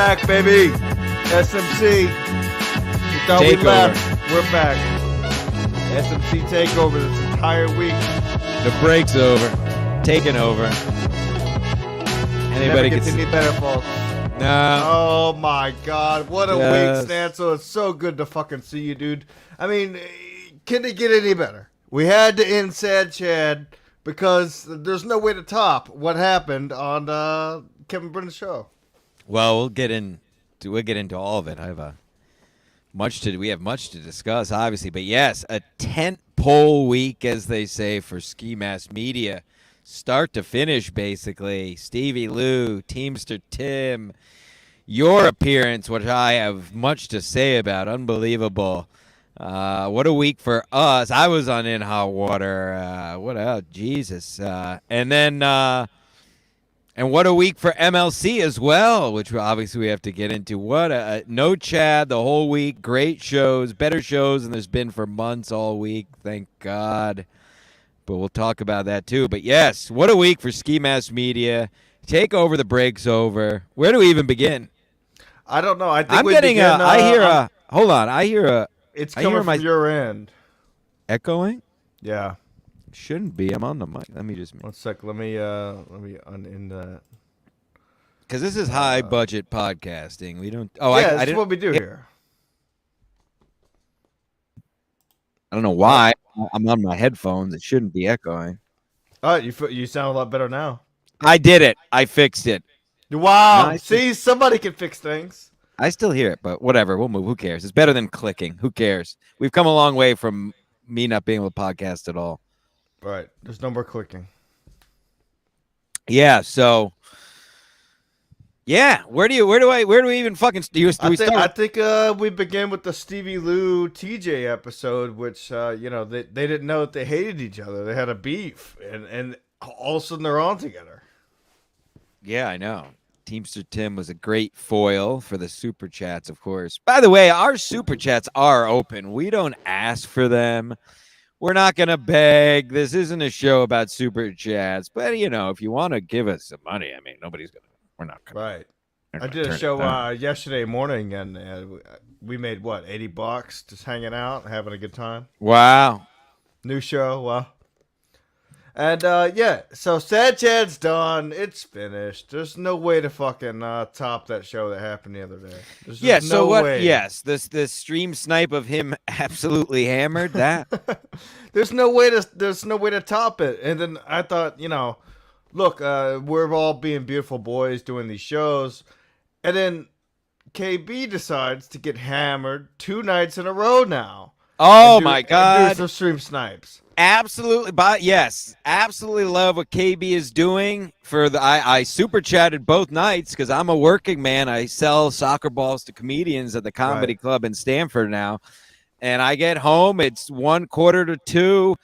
back, baby. SMC. You thought we left. We're back. SMC takeover this entire week. The break's over. Taking over. Anybody gets any better, folks. No. Oh my God, what a week, Stancil. It's so good to fucking see you, dude. I mean, can it get any better? We had to end Sad Chad because there's no way to top what happened on Kevin Brennan's show. Well, we'll get into all of it. We have much to discuss, obviously, but yes, a tent-pole week, as they say, for Ski Mask Media, start to finish, basically. Stevie Lou, Teamster Tim, your appearance, which I have much to say about, unbelievable. What a week for us. I was on In Hot Water. What else? Jesus. And what a week for MLC as well, which obviously we have to get into. No Chad the whole week. Great shows, better shows than there's been for months all week. Thank God. But we'll talk about that too. But yes, what a week for Ski Mask Media. Take over, the break's over. Where do we even begin? I don't know. I think hold on. I hear it's coming from your end. Echoing? Yeah. Shouldn't be. I'm on the mic. Let me just. 1 sec. Let me unend that. Because this is high budget podcasting. We don't. Oh, yeah, that's what we do here. I don't know why. I'm on my headphones. It shouldn't be echoing. Oh, you sound a lot better now. I did it. I fixed it. Wow. No, see, somebody can fix things. I still hear it, but whatever. We'll move. Who cares? It's better than clicking. Who cares? We've come a long way from me not being able to podcast at all. Right. There's no more clicking. Yeah. So. Yeah. Where do we even fucking start? I think we begin with the Stevie Lou TJ episode, which they didn't know that they hated each other. They had a beef, and all of a sudden they're on together. Yeah, I know. Teamster Tim was a great foil for the super chats, of course. By the way, our super chats are open. We don't ask for them. We're not going to beg. This isn't a show about super chats. But, if you want to give us some money, I mean, nobody's going to. We're not going to. Right. I did a show yesterday morning, and we made, $80 just hanging out, having a good time. Wow. New show. Wow. And, so Sad Chad's done. It's finished. There's no way to fucking top that show that happened the other day. There's no way. Yes, this stream snipe of him absolutely hammered that. There's no way to top it. And then I thought, look, we're all being beautiful boys doing these shows. And then KB decides to get hammered 2 nights in a row now. Oh, my God. And do some stream snipes. Absolutely, but yes, absolutely love what KB is doing. I super chatted both nights because I'm a working man. I sell soccer balls to comedians at the comedy club in Stamford now, and I get home. It's 1:45 to 2,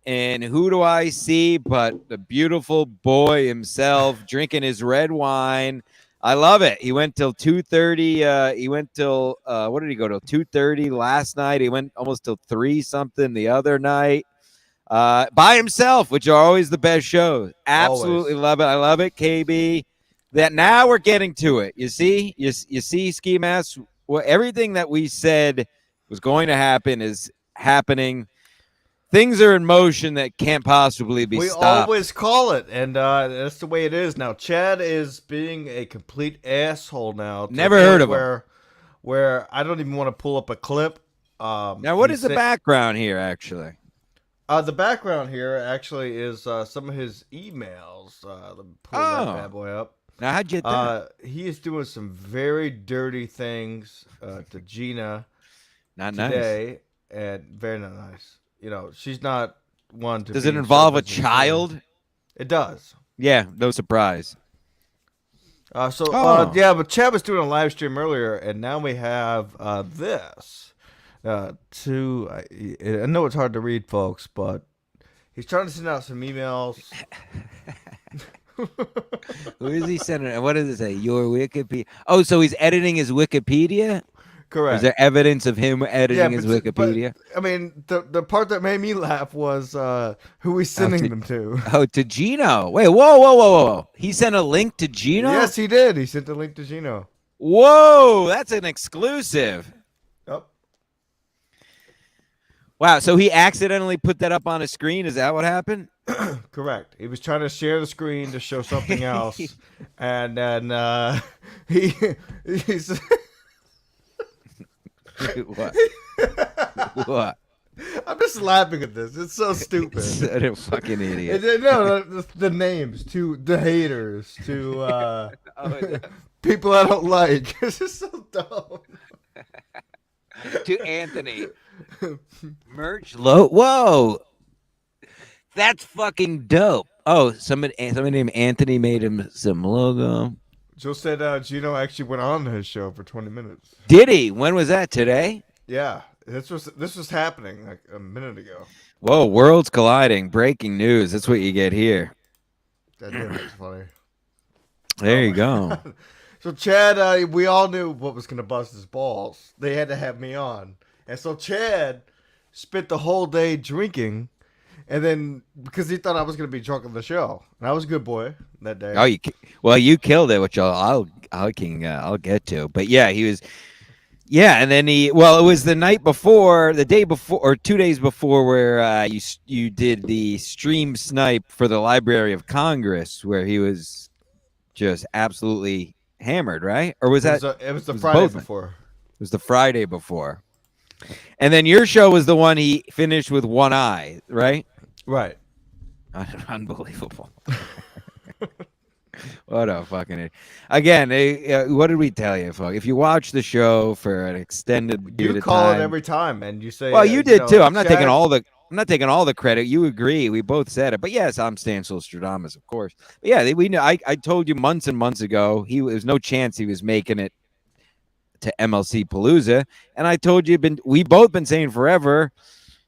and who do I see but the beautiful boy himself drinking his red wine. I love it. He went till 2:30. He went till what did he go till 2:30 last night? He went almost till 3 something the other night. By himself, which are always the best shows. Absolutely love it. I love it, KB. That now we're getting to it. You see, Ski Mask. Well, everything that we said was going to happen is happening. Things are in motion that can't possibly be stopped. We always call it, and that's the way it is now. Chad is being a complete asshole now. Never heard of him. Where I don't even want to pull up a clip. Now, what is the background here, actually? The background here actually is some of his emails. Let me pull that bad boy up. Now, how'd you get that? He is doing some very dirty things to Gina today, and very not nice. She's not one to. Does it involve a child? It does. Yeah, no surprise. But Chad was doing a live stream earlier, and now we have this. I know it's hard to read, folks, but he's trying to send out some emails. Who is he sending? What does it say? Your Wikipedia. Oh, so he's editing his Wikipedia? Correct. Is there evidence of him editing his Wikipedia? But, I mean, the part that made me laugh was who he's sending them to. Oh, to Geno. Wait, whoa. He sent a link to Geno? Yes, he did. He sent a link to Geno. Whoa, that's an exclusive. Yep. Wow, so he accidentally put that up on a screen? Is that what happened? Correct. He was trying to share the screen to show something else, and then he's. What? What? I'm just laughing at this. It's so stupid. What a fucking idiot. No, the names to the haters to people I don't like. This is so dumb. To Anthony. Merch low. Whoa. That's fucking dope. Oh, somebody named Anthony made him some logo. Joe said Geno actually went on his show for 20 minutes. Did he? When was that? Today? Yeah, this was happening like a minute ago. Whoa, worlds colliding. Breaking news. That's what you get here. That is funny. There you go. So Chad, we all knew what was gonna bust his balls. They had to have me on, and so Chad spent the whole day drinking, and then because he thought I was gonna be drunk on the show, and I was a good boy that day. Oh, you killed it, which I'll get to. But yeah, he was. Yeah, and then it was the night before, the day before, or 2 days before, where you did the stream snipe for the Library of Congress, where he was just absolutely hammered, right? Or was that? It was the Friday before. It was the Friday before, and then your show was the one he finished with one eye, right? Right. Unbelievable. What a fucking idiot. Again, what did we tell you, folks? If you watch the show for an extended period of time, you call it every time, and you say, "Well, you did too." I'm not Chad, taking all the credit. You agree. We both said it. But yes, I'm Stancil Stradamus, of course. But yeah, we know. I told you months and months ago there's no chance he was making it to MLC Palooza, and I told you we both been saying forever.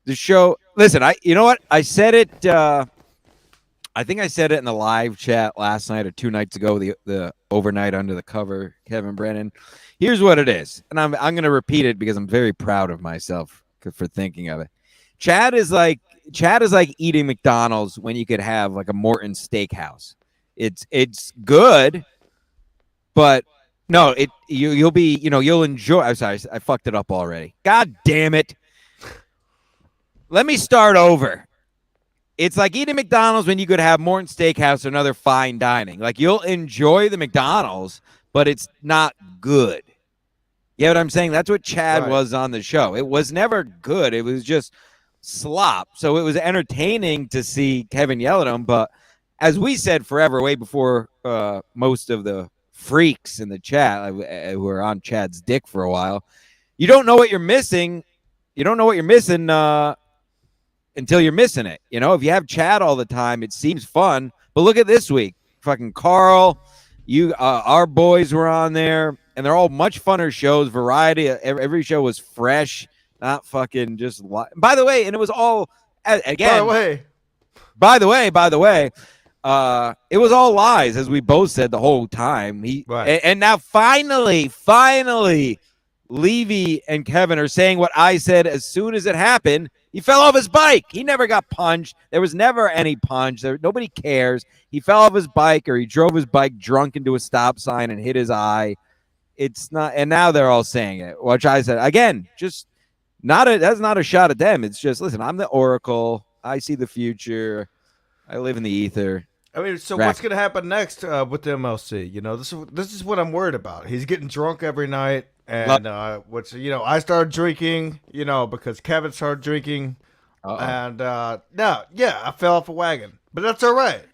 The show. Listen, you know what? I said it. I think I said it in the live chat last night or 2 nights ago, the overnight under the cover, Kevin Brennan. Here's what it is, and I'm going to repeat it because I'm very proud of myself for thinking of it. Chad is like eating McDonald's when you could have like a Morton Steakhouse. It's good, but no, you'll enjoy. I'm sorry, I fucked it up already. God damn it! Let me start over. It's like eating McDonald's when you could have Morton Steakhouse or another fine dining. Like, you'll enjoy the McDonald's, but it's not good. You know what I'm saying? That's what Chad was on the show. It was never good. It was just slop. So it was entertaining to see Kevin yell at him. But as we said forever, way before most of the freaks in the chat who were on Chad's dick for a while, you don't know what you're missing. You don't know what you're missing until you're missing it. You know, if you have Chad all the time, it seems fun. But look at this week. Fucking Carl, our boys were on there, and they're all much funner shows. Variety. Every show was fresh, not fucking just. By the way, and it was all again. By the way, it was all lies, as we both said the whole time. And now finally, Levy and Kevin are saying what I said as soon as it happened. He fell off his bike. He never got punched. There was never any punch. Nobody cares. He fell off his bike, or he drove his bike drunk into a stop sign and hit his eye. It's not. And now they're all saying it, which I said again. Just that's not a shot at them. It's just, listen. I'm the Oracle. I see the future. I live in the ether. I mean, so what's going to happen next with the MLC? You know, this is what I'm worried about. He's getting drunk every night. And I started drinking, because Kevin started drinking. And I fell off a wagon. But that's all right. It's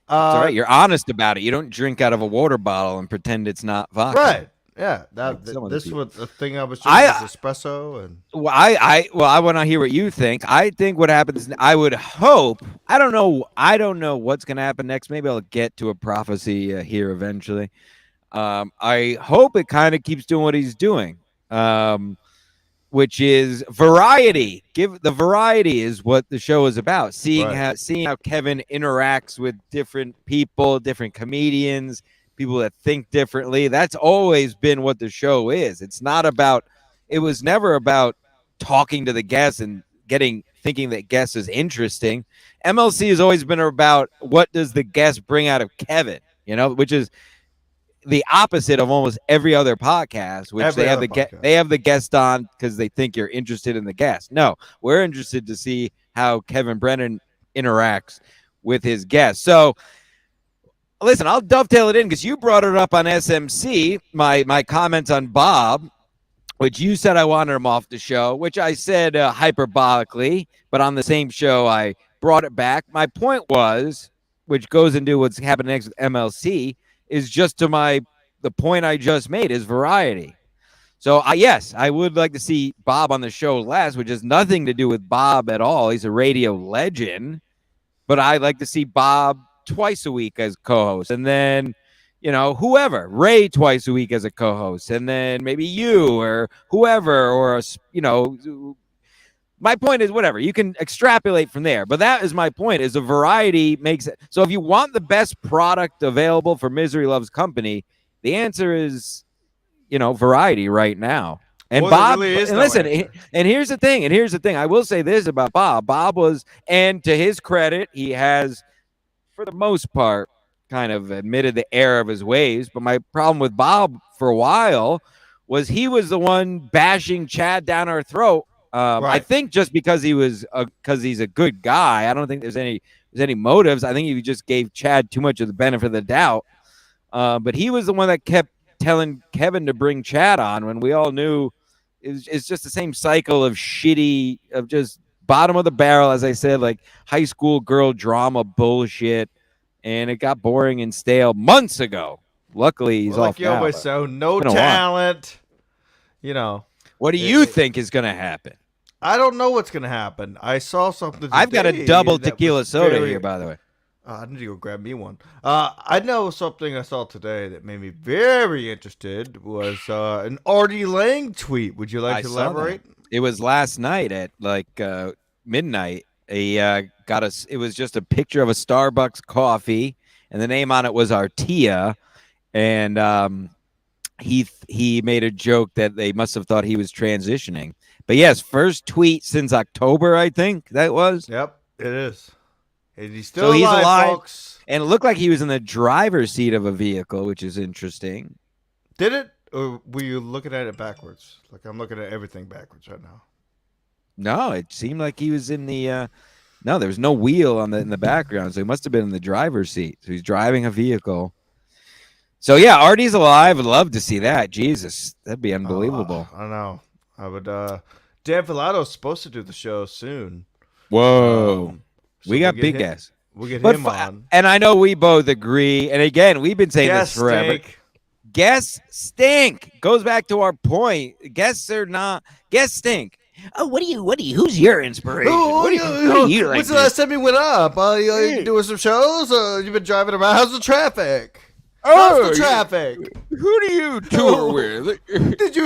all right. You're honest about it. You don't drink out of a water bottle and pretend it's not vodka. Right. Yeah. This was the thing I was drinking was espresso. And I want to hear what you think. I think what happens, I would hope, I don't know what's going to happen next. Maybe I'll get to a prophecy here eventually. I hope it kind of keeps doing what he's doing, which is variety. The variety is what the show is about. Seeing how Kevin interacts with different people, different comedians, people that think differently. That's always been what the show is. It was never about talking to the guests and thinking that guest is interesting. MLC has always been about what does the guest bring out of Kevin, which is, the opposite of almost every other podcast, which Every they have other podcast. they have the guest on because they think you're interested in the guest. No, we're interested to see how Kevin Brennan interacts with his guests. So listen, I'll dovetail it in because you brought it up on SMC, my comments on Bob, which you said I wanted him off the show, which I said hyperbolically, but on the same show I brought it back. My point was, which goes into what's happening next with MLC, is just to the point I just made is variety. So yes, I would like to see Bob on the show less, which has nothing to do with Bob at all. He's a radio legend, but I like to see Bob twice a week as co-host, and then whoever, Ray twice a week as a co-host, and then maybe you or whoever, or my point is whatever. You can extrapolate from there, but that is my point. Is a variety makes it. So if you want the best product available for Misery Loves Company, the answer is variety right now. And Well, Bob, really is and no listen, answer. and here's the thing. I will say this about Bob. Bob was, and to his credit, he has, for the most part, kind of admitted the error of his ways. But my problem with Bob for a while was he was the one bashing Chad down our throat. Right. I think just because he's a good guy. I don't think there's any motives. I think he just gave Chad too much of the benefit of the doubt. But he was the one that kept telling Kevin to bring Chad on when we all knew it's just the same cycle of shitty, of just bottom of the barrel, as I said, like high school girl drama bullshit. And it got boring and stale months ago. Luckily, he's off you now. always say, no been a talent. What do you think is going to happen? I don't know what's going to happen. I saw something today. I've got a double tequila soda here, by the way. I need to go grab me one. I know something I saw today that made me very interested was an Artie Lang tweet. Would you like to elaborate? It was last night at like midnight. He got us. It was just a picture of a Starbucks coffee, and the name on it was Artia. And he made a joke that they must have thought he was transitioning. But yes, first tweet since October, I think that was. Yep, it is. And he's still alive, folks. And it looked like he was in the driver's seat of a vehicle, which is interesting. Did it? Or were you looking at it backwards? Like I'm looking at everything backwards right now. No, it seemed like he was in the no, there was no wheel in the background, so he must have been in the driver's seat. So he's driving a vehicle. So yeah, Artie's alive. I'd love to see that. Jesus, that'd be unbelievable. I know. I would Dan Villato's supposed to do the show soon. Whoa. So we got big guests. We'll get him on. And I know we both agree. And again, we've been saying this forever. Guests stink. Goes back to our point. Guests stink. Oh, who's your inspiration? What do you like? When's the last time you went up? You doing some shows? You've been driving around. How's the traffic? How's the traffic? Who do you tour with? Did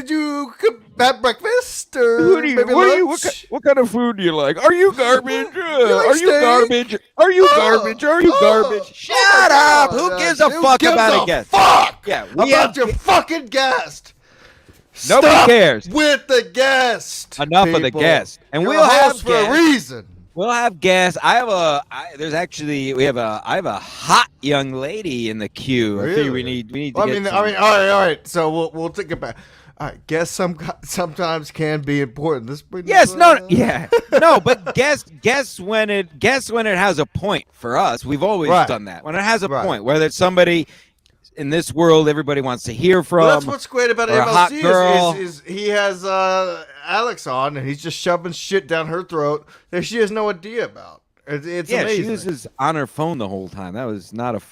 you have breakfast or maybe lunch? What kind of food do you like? Are you garbage? Are you garbage? Are you garbage? Are you garbage? Shut up! Who gives a fuck about a guest? Fuck! Yeah, about your fucking guest. Nobody Stop cares with the guest. Enough people. of the guest, and You're we'll have for a reason. We'll have guests. I have a hot young lady in the queue. Really? I think we need to Well, get all right. So we'll take it back. All right, guests sometimes can be important. But guess when it has a point for us. We've always done that. When it has a point, whether it's somebody in this world everybody wants to hear from. Well, that's what's great about MLC is he has Alex on and he's just shoving shit down her throat that she has no idea about. It's amazing. She was just on her phone the whole time. That was not a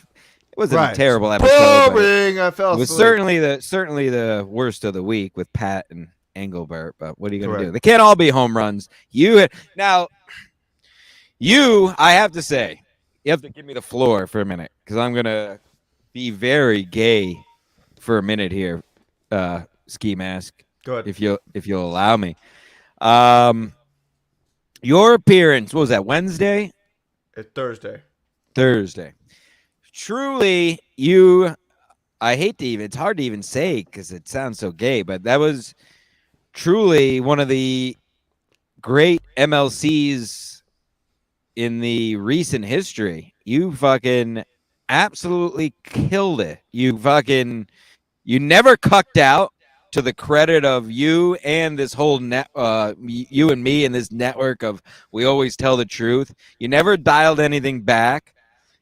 a terrible episode. Boring. I fell asleep. It was certainly the worst of the week with Pat and Engelbert. But what are you going to do? They can't all be home runs. I have to say, you have to give me the floor for a minute because I'm going to be very gay for a minute here, Ski Mask. Good. If you'll allow me. Your appearance, what was that, Wednesday? It's Thursday. Truly, it's hard to even say because it sounds so gay, but that was truly one of the great MLCs in the recent history. You fucking absolutely killed it. You never cucked out, to the credit of you and this whole you and me and this network of we always tell the truth. You never dialed anything back.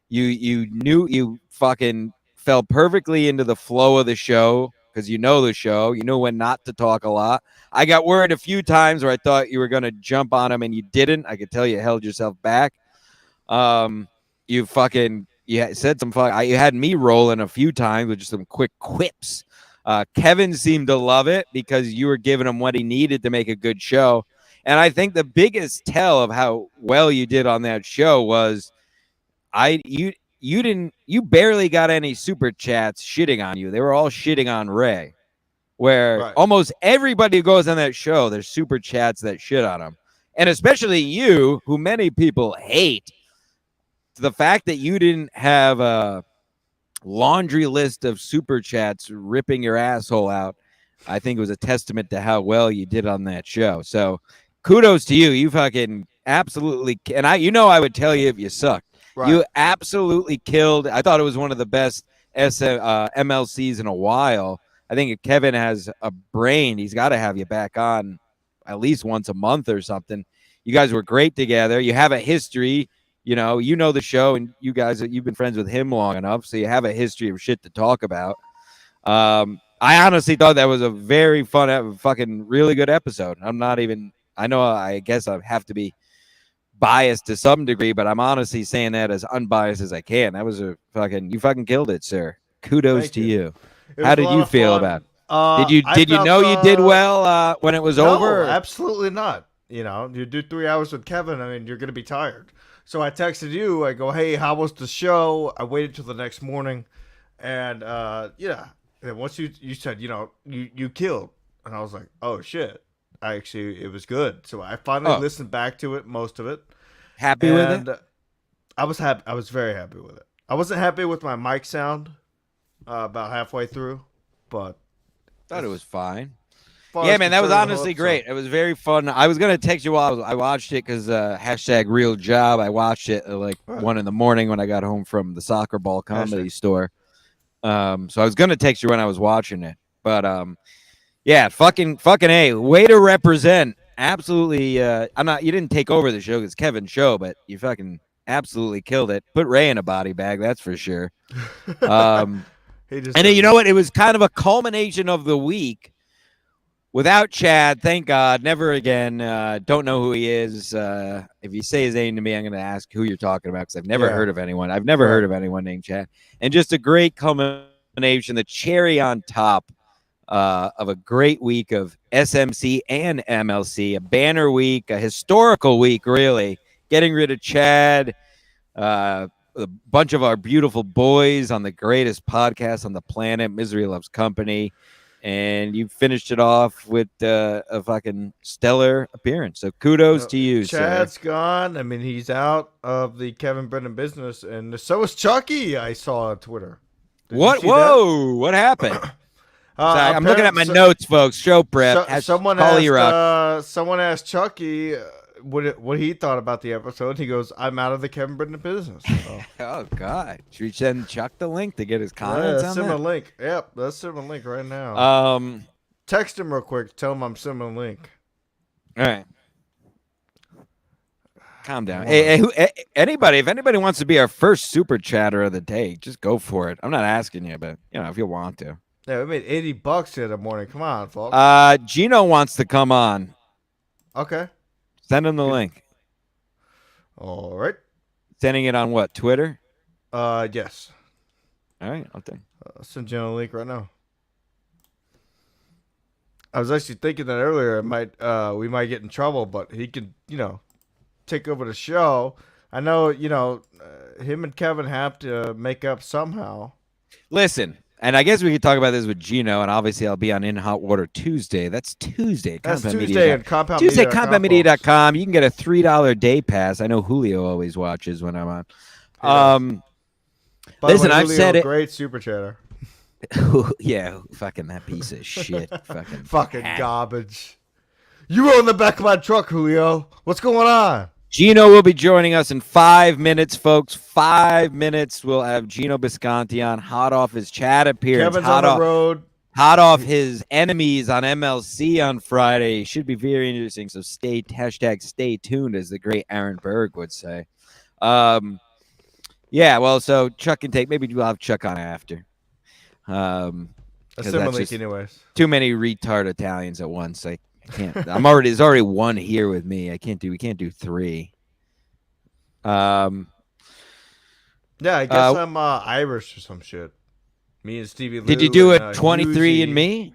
You knew you fucking fell perfectly into the flow of the show because you know the show. You know when not to talk a lot. I got worried a few times where I thought you were going to jump on him and you didn't. I could tell you held yourself back. You said some you had me rolling a few times with just some quick quips. Kevin seemed to love it because you were giving him what he needed to make a good show. And I think the biggest tell of how well you did on that show was you barely got any super chats shitting on you. They were all shitting on Ray. Where almost everybody who goes on that show, there's super chats that shit on him. And especially you, who many people hate. The fact that you didn't have a laundry list of super chats ripping your asshole out, I think it was a testament to how well you did on that show. So kudos to you. You fucking absolutely, and I would tell you if you sucked. Right. You absolutely killed. I thought it was one of the best MLCs in a while. I think if Kevin has a brain, he's got to have you back on at least once a month or something. You guys were great together. You have a history. You know the show, and you've been friends with him long enough, so you have a history of shit to talk about. I honestly thought that was a very fun, fucking really good episode. I guess I have to be biased to some degree, but I'm honestly saying that as unbiased as I can. That was you fucking killed it, sir. Kudos to you. How did you feel about it? Did you know you did well when it was over? No, absolutely not. You do 3 hours with Kevin. I mean, you're going to be tired. So I texted you. I go, hey, how was the show? I waited till the next morning. And, And once you said, you killed. And I was like, oh, shit. It was good. So I finally listened back to it, most of it. Happy with it? I was happy. I was very happy with it. I wasn't happy with my mic sound about halfway through, but thought it was fine. Yeah, man, that was honestly great. It was very fun. I was gonna text you while I watched it because #RealJob. I watched it at 1 a.m. when I got home from the soccer ball comedy store. So I was gonna text you when I was watching it, but yeah, fucking A, way to represent. Absolutely, You didn't take over the show. It's Kevin's show, but you fucking absolutely killed it. Put Ray in a body bag, that's for sure. And you know what? It was kind of a culmination of the week. Without Chad, thank God, never again. Don't know who he is. If you say his name to me, I'm going to ask who you're talking about because I've never heard of anyone. I've never heard of anyone named Chad. And just a great culmination, the cherry on top of a great week of SMC and MLC, a banner week, a historical week, really. Getting rid of Chad, a bunch of our beautiful boys on the greatest podcast on the planet, Misery Loves Company. And you finished it off with a fucking stellar appearance. So kudos to you, Chad's sir. gone. I mean, he's out of the Kevin Brennan business. And so is Chucky, I saw on Twitter. What? Whoa. What happened? Sorry, I'm looking at my notes, folks. Show prep. Someone asked Chucky what he thought about the episode. He goes, I'm out of the Kevin Brennan business. So. Oh, God. Should we send Chuck the link to get his comments on that? Send him a link. Yep, let's send him a link right now. Text him real quick. Tell him I'm sending him a link. All right. Calm down. Hey, if anybody wants to be our first super chatter of the day, just go for it. I'm not asking you, but, if you want to. Yeah, we made $80 the other morning. Come on, folks. Geno wants to come on. Okay. Send him the link. All right. Sending it on what? Twitter? Yes. All right. I'll send you a link right now. I was actually thinking that earlier. We might get in trouble, but he could, take over the show. I know, him and Kevin have to make up somehow. Listen. And I guess we could talk about this with Geno, and obviously I'll be on In Hot Water Tuesday. That's Tuesday. That's Tuesday at CompoundMedia.com. Tuesday, CompoundMedia.com. You can get a $3 day pass. I know Julio always watches when I'm on. Listen, I've said it. Great super chatter. Yeah, fucking that piece of shit. Fucking garbage. You were in the back of my truck, Julio. What's going on? Geno will be joining us in 5 minutes, folks. 5 minutes. We'll have Geno Bisconte on, hot off his chat appearance. Kevin's on the road. Hot off his enemies on MLC on Friday. Should be very interesting. So stay tuned, as the great Aaron Berg would say. Yeah, well, so Chuck can take. Maybe we'll have Chuck on after. Assimilate anyways. Too many retard Italians at once. I can't. There's already one here with me. We can't do three. Yeah, I guess I'm Irish or some shit. Me and Stevie Lou. Did you do a 23andMe?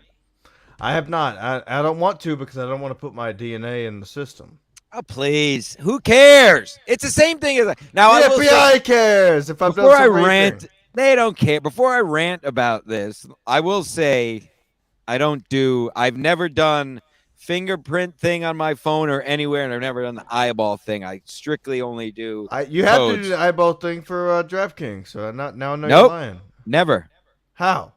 I have not. I don't want to because I don't want to put my DNA in the system. Oh, please. Who cares? It's the same thing as now. The FBI cares if I've done some raping. Rant. They don't care. Before I rant about this, I will say I've never done fingerprint thing on my phone or anywhere, and I've never done the eyeball thing. I strictly only do you have to do the eyeball thing for DraftKings, so now I know you're lying. Never. How?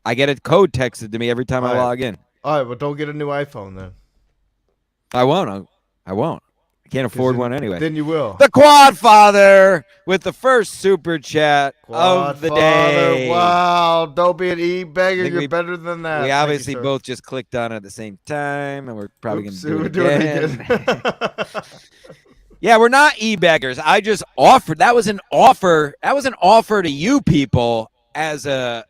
I get a code texted to me every time I log in. All right, well, don't get a new iPhone then. I won't. I can't afford one anyway. Then you will. The Quadfather with the first super chat of the day. Wow, don't be an e-bagger. You're better than that. We obviously both just clicked on it at the same time, and we're probably going to do it again. Yeah, we're not e-beggars. I just offered. That was an offer. That was an offer to you people as a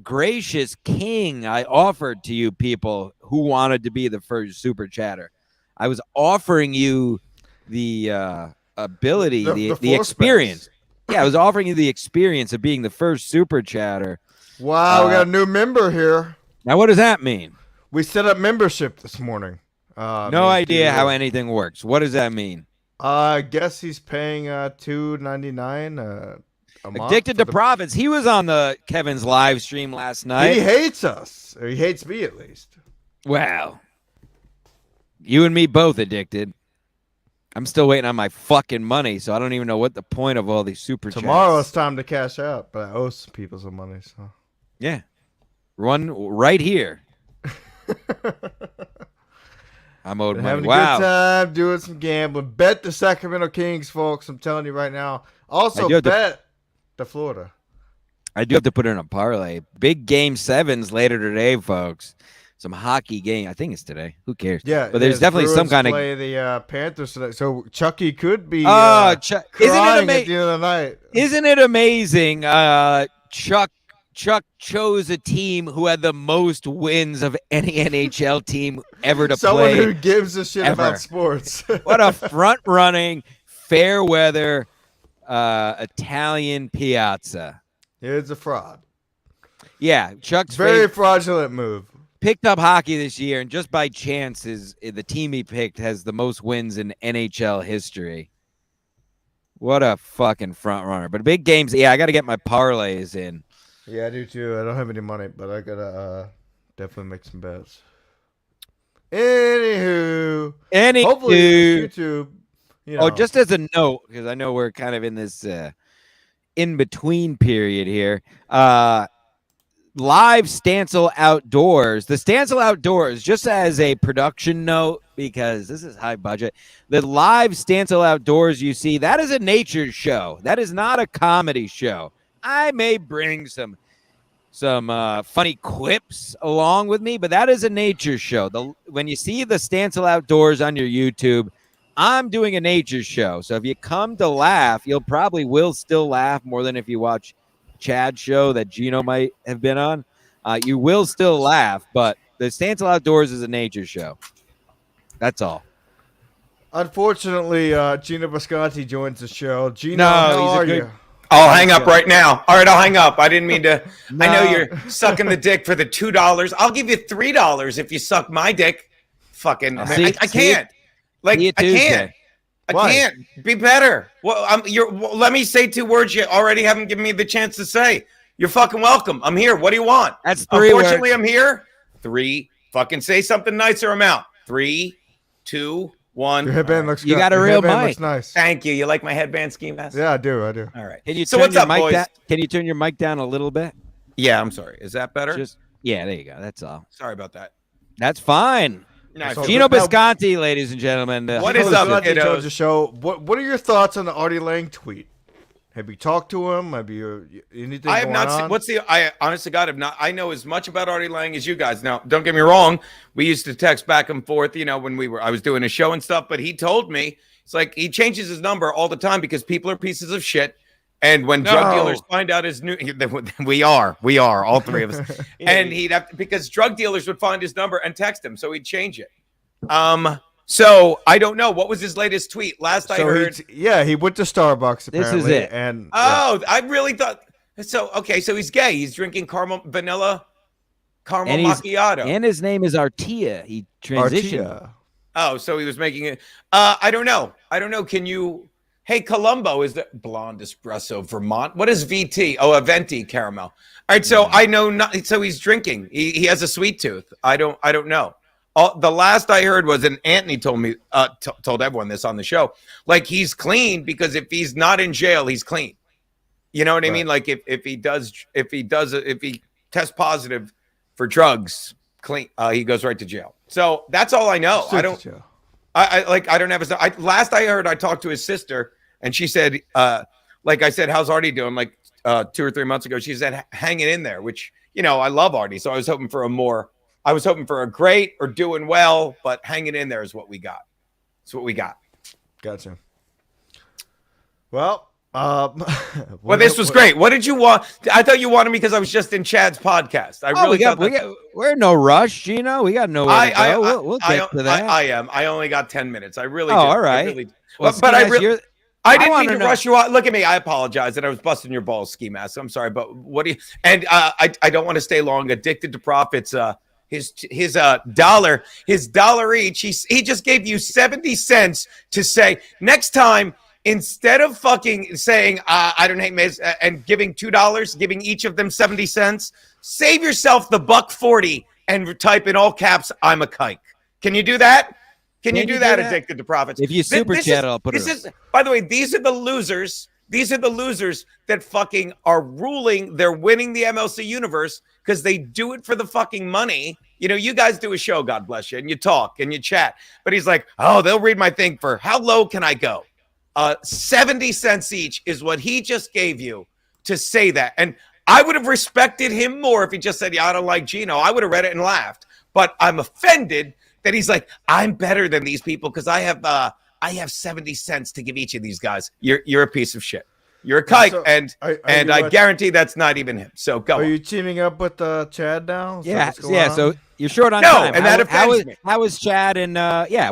gracious king. I offered to you people who wanted to be the first super chatter. I was offering you the ability, the experience. Yeah, I was offering you the experience of being the first super chatter. Wow, we got a new member here. Now, what does that mean? We set up membership this morning. No idea how anything works. What does that mean? I guess he's paying $2.99 a month. Addicted to Profits. He was on the Kevin's live stream last night. He hates us. Or he hates me at least. Wow. You and me both addicted. I'm still waiting on my fucking money, so I don't even know what the point of all these super chats. Tomorrow it's time to cash out, but I owe some people some money. So yeah, run right here. I'm owed money. Having a good time doing some gambling. Bet the Sacramento Kings, folks. I'm telling you right now. Also bet the Florida. I do have to put in a parlay. Big game 7s later today, folks. Some hockey game. I think it's today. Who cares? Yeah, but there's definitely some kind of play the Panthers today. So Chucky could be crying at the end of the night. Isn't it amazing? Chuck chose a team who had the most wins of any NHL team ever to Someone play. Someone who gives a shit about sports. What a front-running, fair-weather Italian piazza. It's a fraud. Yeah, Chuck's very fraudulent move. Picked up hockey this year, and just by chance, the team he picked has the most wins in NHL history. What a fucking front runner! But big games, yeah, I got to get my parlays in. Yeah, I do too. I don't have any money, but I gotta definitely make some bets. Anywho, hopefully YouTube. You know. Oh, just as a note, because I know we're kind of in this in between period here. Live Stancil Outdoors. The Stancil Outdoors, just as a production note, because this is high budget, the live Stancil Outdoors you see, that is a nature show. That is not a comedy show. I may bring some funny quips along with me, but that is a nature show. When you see the Stancil Outdoors on your YouTube, I'm doing a nature show. So if you come to laugh, you'll probably will still laugh more than if you watch Chad's show that Geno might have been on. You will still laugh, but the Stancil Outdoors is a nature show. That's all. Unfortunately, Geno Bisconte joins the show. Geno, how are you? I'll hang up right now. All right, I'll hang up. I didn't mean to. No. I know you're sucking the dick for the $2. I'll give you $3 if you suck my dick. Fucking, I can't. I can't. I can't be better. Well, let me say 2 words you already haven't given me the chance to say. You're fucking welcome. I'm here. What do you want? That's 3 Unfortunately, words. I'm here. 3. Fucking say something nice or I'm out. 3, 2, 1. Your headband looks good. You got a real mic. Looks nice. Thank you. You like my headband ski mask? Yeah, I do. All right. Can you so what's up, boys? Can you turn your mic down a little bit? Yeah, I'm sorry. Is that better? Yeah, there you go. That's all. Sorry about that. That's fine. Geno Bisconte, ladies and gentlemen. What is up, Jones the show? What are your thoughts on the Artie Lang tweet? Have you talked to him? Have you anything? I have not seen. I honest to God have not. I know as much about Artie Lang as you guys. Now, don't get me wrong. We used to text back and forth, when I was doing a show and stuff. But he told me it's like he changes his number all the time because people are pieces of shit. And when drug dealers find out his new, we are all three of us, and he'd have to, because drug dealers would find his number and text him, so he'd change it. So I don't know. What was his latest tweet? Last I heard, he went to Starbucks. Apparently, this is it. And I really thought so. Okay, so he's gay. He's drinking vanilla caramel macchiato, and his name is Artia. He transitioned. Artia. Oh, so he was making it. I don't know. Can you? Hey, Columbo, is that blonde espresso Vermont? What is VT? Oh, a venti caramel. All right, so I know not. So he's drinking. He has a sweet tooth. I don't know. The last I heard was, and Anthony told me, told everyone this on the show, like he's clean because if he's not in jail, he's clean. You know what I mean? Like if he tests positive for drugs, clean, he goes right to jail. So that's all I know. I don't have his. Last I heard, I talked to his sister, and she said, like I said, how's Artie doing? Like 2 or 3 months ago, she said, hanging in there, which I love Artie, so I was hoping for a great or doing well, but hanging in there is what we got. It's what we got. Gotcha. Well, this was great. What did you want? I thought you wanted me because I was just in Chad's podcast. We're in no rush, Geno. We got nowhere to go. We'll get to that. I am. I only got 10 minutes. I really. All right. I didn't mean to rush you out. Look at me. I apologize that I was busting your balls, Ski Mask. I'm sorry, but what do you? And I don't want to stay long. Addicted to Profits. His dollar each. He just gave you 70 cents to say next time. Instead of fucking saying, I don't hate Miz, and giving $2, giving each of them 70 cents, save yourself the $1.40 and type in all caps, I'm a kike. Can you do that? Can you do that, Addicted to Profits? If you super chat, I'll put it. By the way, these are the losers. These are the losers that fucking are ruling. They're winning the MLC universe because they do it for the fucking money. You guys do a show, God bless you, and you talk and you chat. But he's like, they'll read my thing for how low can I go? 70 cents each is what he just gave you to say that. And I would have respected him more if he just said, I don't like Geno. I would have read it and laughed. But I'm offended that he's like, I'm better than these people because I have 70 cents to give each of these guys. You're a piece of shit. You're a kike, and I guarantee that's not even him. So go. Are you teaming up with Chad now? Yeah. So you're short on time. And that offends me. How was Chad? And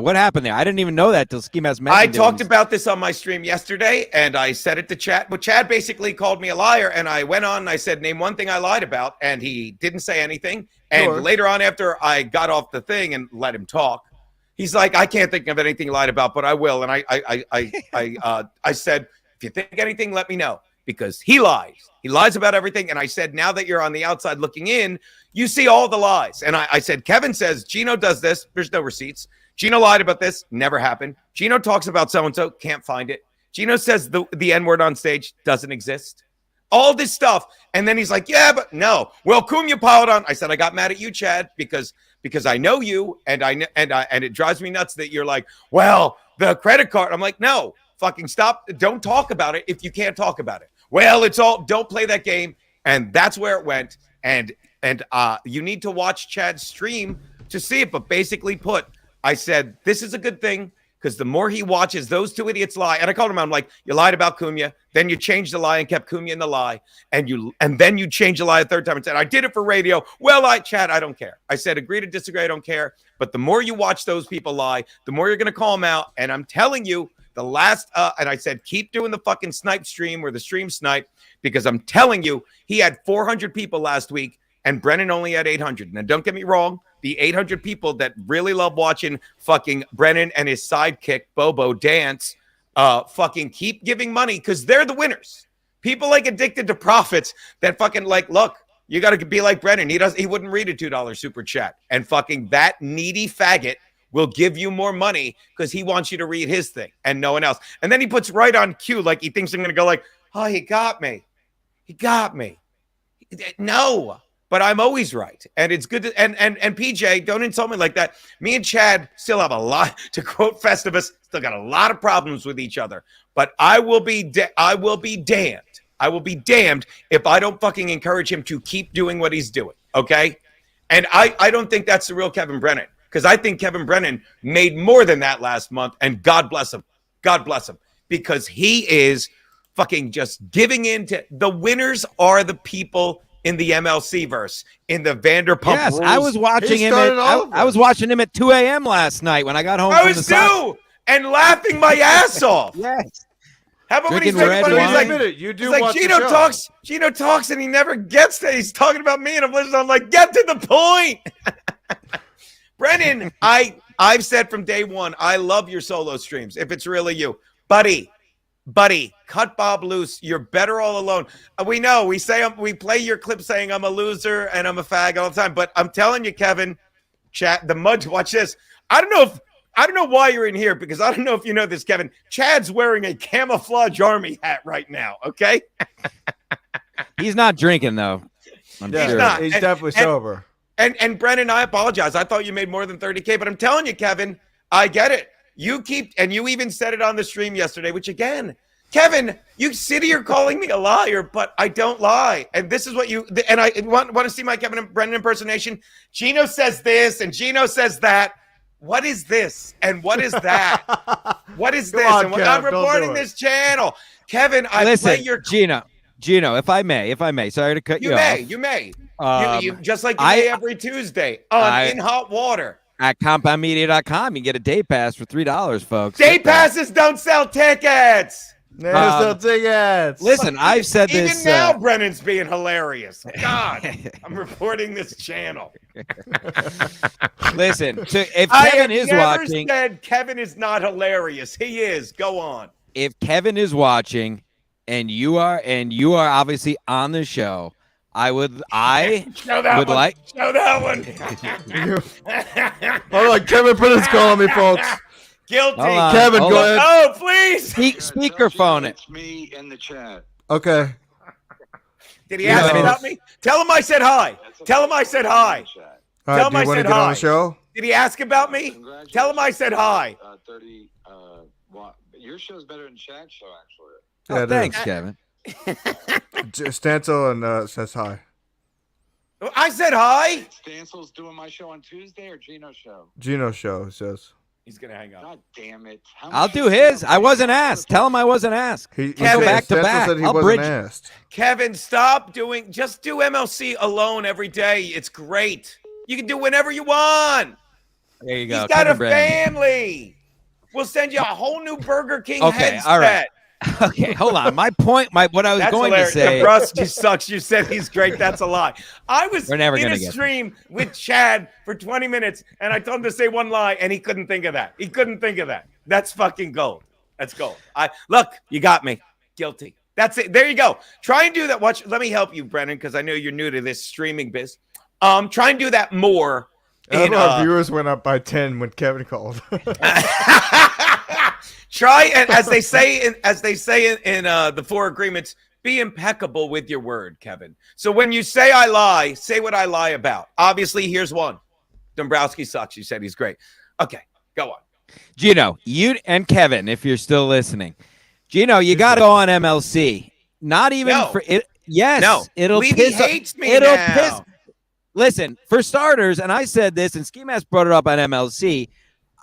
what happened there? I didn't even know that till Ski Mask mentioned it. I talked about this on my stream yesterday, and I said it to Chad. But Chad basically called me a liar, and I went on and I said, name one thing I lied about, and he didn't say anything. And later on, after I got off the thing and let him talk, he's like, I can't think of anything lied about, but I will. And I said, if you think anything, let me know, because he lies. He lies about everything. And I said, now that you're on the outside looking in, you see all the lies. And I said, Kevin says Geno does this. There's no receipts. Geno lied about this. Never happened. Geno talks about so-and-so. Can't find it. Geno says the N-word on stage doesn't exist. All this stuff. And then he's like, yeah, but no. Well, Cunha piled on. I said, I got mad at you, Chad, because I know you. And it drives me nuts that you're like, well, the credit card. I'm like, no. Fucking stop. Don't talk about it if you can't talk about it. Well, don't play that game. And that's where it went. And you need to watch Chad's stream to see it. But basically put, I said, this is a good thing because the more he watches those two idiots lie. And I called him out. I'm like, you lied about Cunha. Then you changed the lie and kept Cunha in the lie. And then you changed the lie a third time and said, I did it for radio. Well, Chad, I don't care. I said, agree to disagree. I don't care. But the more you watch those people lie, the more you're going to call them out. And I'm telling you, the last, and I said, keep doing the fucking snipe stream or the stream snipe, because I'm telling you, he had 400 people last week and Brennan only had 800. Now, don't get me wrong. The 800 people that really love watching fucking Brennan and his sidekick, Bobo, dance, fucking keep giving money because they're the winners. People like Addicted to Profits that fucking like, look, you got to be like Brennan. He wouldn't read a $2 super chat. And fucking that needy faggot will give you more money because he wants you to read his thing and no one else. And then he puts right on cue, like he thinks I'm going to go like, oh, he got me. He got me. No, but I'm always right. And it's good to, and PJ, don't insult me like that. Me and Chad still have a lot, to quote Festivus, still got a lot of problems with each other. But I will be damned. I will be damned if I don't fucking encourage him to keep doing what he's doing. Okay? And I don't think that's the real Kevin Brennan, because I think Kevin Brennan made more than that last month, and God bless him. God bless him, because he is fucking just giving in to the winners are the people in the MLC verse, in the Vanderpump Yes, rules. I was watching him. I was watching him at 2 a.m. last night when I got home. I was too, and laughing my ass off. Yes. How about when he's Drinking making red fun of me? wine? He's like, You do he's watch like the Geno show. talks. Geno talks, and he never gets to. He's talking about me, and I'm listening. I'm like, get to the point. Brennan, I've said from day one, I love your solo streams. If it's really you, buddy, cut Bob loose. You're better all alone. We know. We play your clip saying I'm a loser and I'm a fag all the time. But I'm telling you, Kevin, chat the mud. Watch this. I don't know why you're in here, because I don't know if you know this, Kevin. Chad's wearing a camouflage army hat right now. Okay. He's not drinking though. I'm Yeah, sure. he's definitely sober. And Brennan, I apologize. I thought you made more than 30K, but I'm telling you, Kevin, I get it. You even said it on the stream yesterday, which again, Kevin, you sit here calling me a liar, but I don't lie. And this is what and I want to see my Kevin and Brennan impersonation. Geno says this and Geno says that. What is this? And what is that? What is this? On, and Kev, I'm don't do reporting it. this channel. Kevin, I Listen, play your... Geno, if I may, sorry to cut you off. You may. You just like you I- may every Tuesday on In Hot Water. At compoundmedia.com, you get a day pass for $3, folks. Day passes don't sell tickets. There's no tickets. Listen, I've said this. Even now, Brennan's being hilarious. God, I'm reporting this channel. Listen, so if I Kevin have is never watching, said Kevin is not hilarious. He is. Go on. if Kevin is watching, and you are obviously on the show, I would Show that one. Hold on, Kevin Brennan's calling me, folks. Guilty. Hold on. Kevin, Hold go on. ahead. Oh, please. Speakerphone it. It's me in the chat. Okay. Did he ask No. about me? Tell him I said hi. Tell him I said hi. All Tell right, him do I you want to said get on hi. the show? Did he ask about me? Tell him I said hi. 30. Your show's better than Chad's show, actually. Yeah, Oh, it thanks, is. Kevin. Stancil and says hi. I said hi. Stansel's doing my show on Tuesday or Geno's show? Geno show, he says. He's going to hang up. God damn it. I'll do his. I wasn't asked. Tell him I wasn't asked. He Kevin, said, back to Stancil back. said he I'll wasn't bridge. asked. Kevin, just do MLC alone every day. It's great. You can do whenever you want. There you go. He's got Kevin a Brennan. family. We'll send you a whole new Burger King Okay, headset. all right. Okay, hold on. What I was That's going hilarious. to say. The Russ just sucks. You said he's great. That's a lie. I was We're never in gonna a get stream with Chad for 20 minutes, and I told him to say one lie, and he couldn't think of that. He couldn't think of that. That's fucking gold. That's gold. Look, you got me. Guilty. That's it. There you go. Try and do that. Watch. Let me help you, Brennan, because I know you're new to this streaming biz. Try and do that more. Our viewers went up by 10 when Kevin called. Try and as they say in the four agreements, be impeccable with your word, Kevin. So when you say I lie, say what I lie about. Obviously, here's one. Dombrowski sucks. You said he's great. Okay, go on. Geno, you and Kevin, if you're still listening, Geno, you got to go on MLC. Not even No. for it. Yes, No, it'll Levy piss. hates me It'll now. piss. Listen, for starters, and I said this, and Ski Mask brought it up on MLC.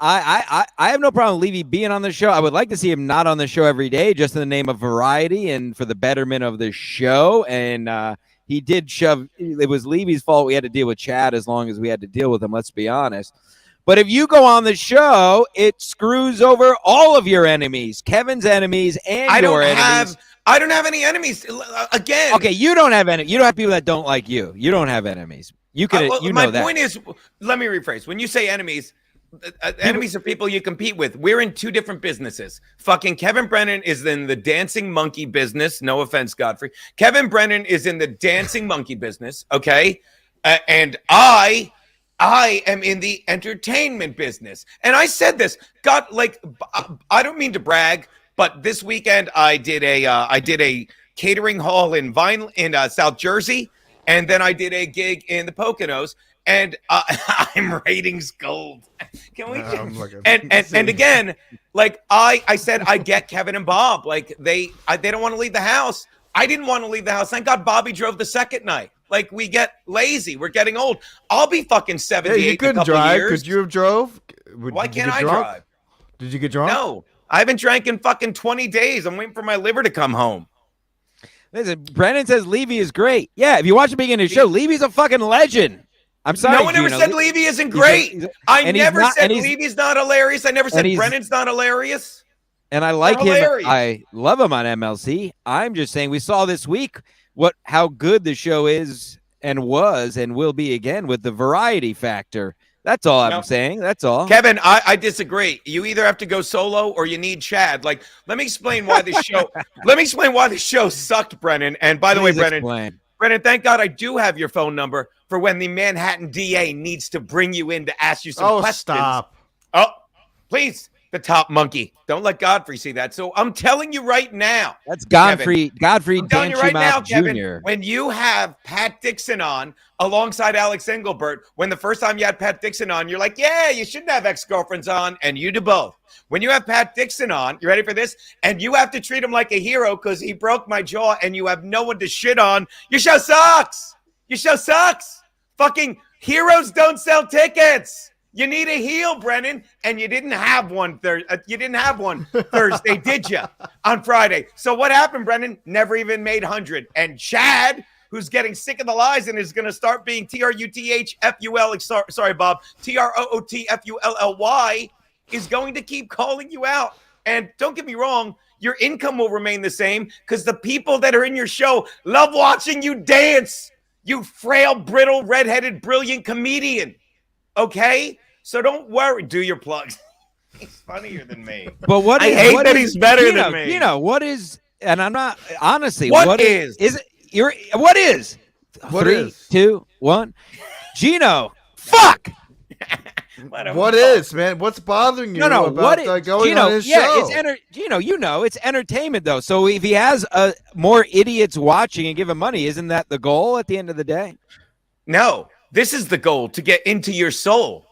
I have no problem with Levy being on the show. I would like to see him not on the show every day, just in the name of variety and for the betterment of the show. And he did shove. It was Levy's fault. We had to deal with Chad as long as we had to deal with him. Let's be honest. But if you go on the show, it screws over all of your enemies, Kevin's enemies, and your enemies. I don't have any enemies. Again. Okay, you don't have any. You don't have people that don't like you. You don't have enemies. You can. Well, you my know that. point is, let me rephrase. When you say enemies, enemies are people you compete with. We're in two different businesses. Fucking Kevin Brennan is in the dancing monkey business. No offense, Godfrey. Kevin Brennan is in the dancing monkey business. Okay, and I am in the entertainment business. And I said this. God, like, I don't mean to brag, but this weekend I did a catering hall in South Jersey. and then I did a gig in the Poconos, and I'm ratings gold. Can we? And again, like I said, I get Kevin and Bob. Like they don't want to leave the house. I didn't want to leave the house. Thank God Bobby drove the second night. Like we get lazy. We're getting old. I'll be fucking 78. Yeah, you couldn't drive. Could you have drove? Why can't I drive? Did you get drunk? No, I haven't drank in fucking 20 days. I'm waiting for my liver to come home. Listen, Brennan says Levy is great. Yeah, if you watch the beginning of the show, Levy's a fucking legend. I'm sorry. No one ever said Levy isn't great. I never said Levy's not hilarious. I never said Brennan's not hilarious. And I like him. I love him on MLC. I'm just saying we saw this week how good the show is and was and will be again with the variety factor. That's all I'm saying. That's all. Kevin, I disagree. You either have to go solo or you need Chad. Like, let me explain why this show. Let me explain why the show sucked, Brennan. And by the way, Brennan, thank God I do have your phone number for when the Manhattan DA needs to bring you in to ask you some questions. Stop. Oh, please. The top monkey. Don't let Godfrey see that. So I'm telling you right now. That's Godfrey. Godfrey telling you right now, Kevin, Jr. When you have Pat Dixon on alongside Alex Engelbert, when the first time you had Pat Dixon on, you're like, yeah, you shouldn't have ex-girlfriends on, and you do both. When you have Pat Dixon on, you ready for this? And you have to treat him like a hero because he broke my jaw and you have no one to shit on. Your show sucks. Your show sucks. Fucking heroes don't sell tickets. You need a heel, Brennan, and you didn't have one Thursday, did you? On Friday. So what happened, Brennan? Never even made 100. And Chad, who's getting sick of the lies and is going to start being TRUTHFUL, sorry, Bob, TROOTFULLY, is going to keep calling you out. And don't get me wrong, your income will remain the same because the people that are in your show love watching you dance. You frail, brittle, redheaded, brilliant comedian. Okay? So don't worry. Do your plugs. He's funnier than me. But what I hate that he's better than me. You know, what is, and I'm not, honestly, what is? What is? What 3, is? 2, 1. Geno, fuck! What is, man? What's bothering you about going on his show? It's entertainment, though. So if he has more idiots watching and give him money, isn't that the goal at the end of the day? No. This is the goal, to get into your soul.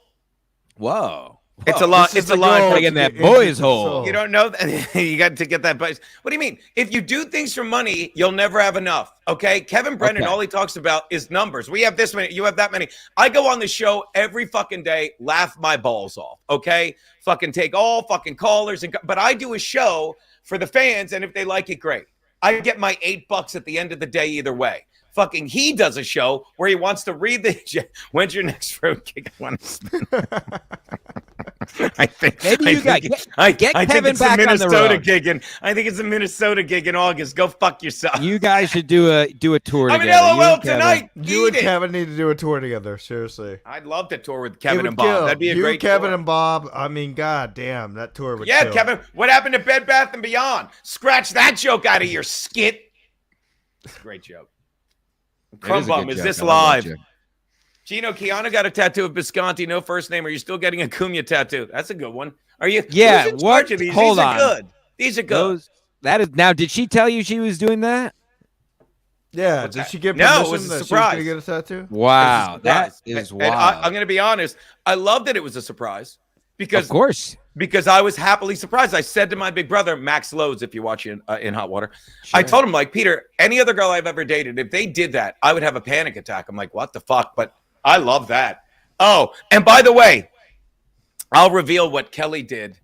Whoa. It's a lot. It's a lot. In that boy's hole. You don't know that. You got to get that. What do you mean? If you do things for money, you'll never have enough. Okay. Kevin Brennan, all he talks about is numbers. We have this many. You have that many. I go on the show every fucking day, laugh my balls off. Okay. Fucking take all fucking callers. But I do a show for the fans. And if they like it, great. I get my $8 at the end of the day either way. Fucking he does a show where he wants to read the when's your next road gig? I want to spin. I think Kevin it's back a Minnesota on the road. gig, and I think it's a Minnesota gig in August. Go fuck yourself. You guys should do a tour I'm together. in LOL tonight. You and Kevin need to do a tour together. Seriously, I'd love to tour with Kevin and Bob. That'd be a great Kevin tour. and Bob. I mean, god damn, that tour would. Yeah, kill. Kevin. What happened to Bed Bath and Beyond? Scratch that joke out of your skit. Great joke. Crumb Bum, is this live? Geno, Kiana got a tattoo of Bisconte, no first name. Are you still getting a Cunha tattoo? That's a good one. Are you? Yeah. What? These? Hold these on. Are good. These are good. Now, did she tell you she was doing that? Yeah. Did she get permission? No, it was a that she surprise. was gonna get a tattoo? Wow, that is wild. And I'm going to be honest. I love that it was a surprise because, of course, because I was happily surprised. I said to my big brother, Max Lodes, if you watch in Hot Water, sure. I told him, like, Peter, any other girl I've ever dated, if they did that, I would have a panic attack. I'm like, what the fuck? But I love that. Oh, and by the way, I'll reveal what Kelly did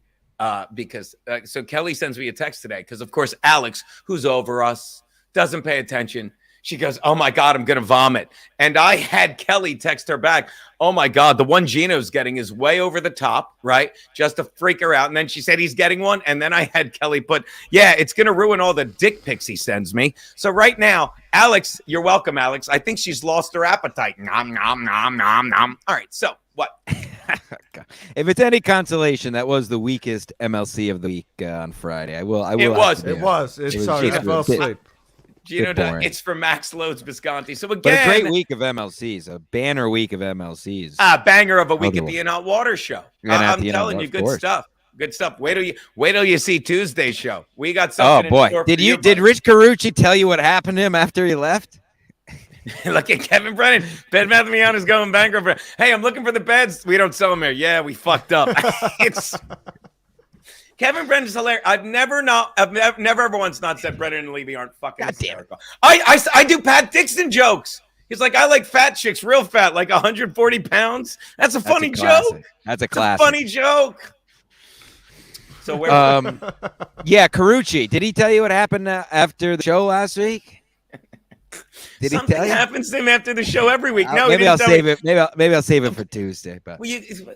because so Kelly sends me a text today because, of course, Alex, who's over us, doesn't pay attention. She goes, oh, my God, I'm going to vomit. And I had Kelly text her back, oh, my God, the one Geno's getting is way over the top, right? Just to freak her out. And then she said he's getting one. And then I had Kelly put, yeah, it's going to ruin all the dick pics he sends me. So right now, Alex, you're welcome, Alex. I think she's lost her appetite. Nom, nom, nom, nom, nom. All right, so what? If it's any consolation, that was the weakest MLC of the week on Friday. I will. It was. It's sorry, I fell asleep. Geno, it's for Max Lodes Bisconte. So again, but a great week of MLCs, a banner week of MLCs. Banger of a week at the In Hot Water show. I'm telling you, good stuff. Good stuff. Wait till you see Tuesday's show. We got something. Oh boy, did Rich Carucci tell you what happened to him after he left? Look at Kevin Brennan. Bed Bath & Beyond is going bankrupt. Hey, I'm looking for the beds. We don't sell them here. Yeah, we fucked up. It's Kevin Brennan's hilarious. I've never ever once not said Brennan and Levy aren't fucking hysterical. I do Pat Dixon jokes. He's like, I like fat chicks, real fat, like 140 pounds. That's a funny joke. That's a classic. Funny joke. So where? Yeah, Carucci. Did he tell you what happened after the show last week? Did Something he tell you? happens to him after the show every week. No, maybe I'll save it. Maybe I'll save it for Tuesday. But well,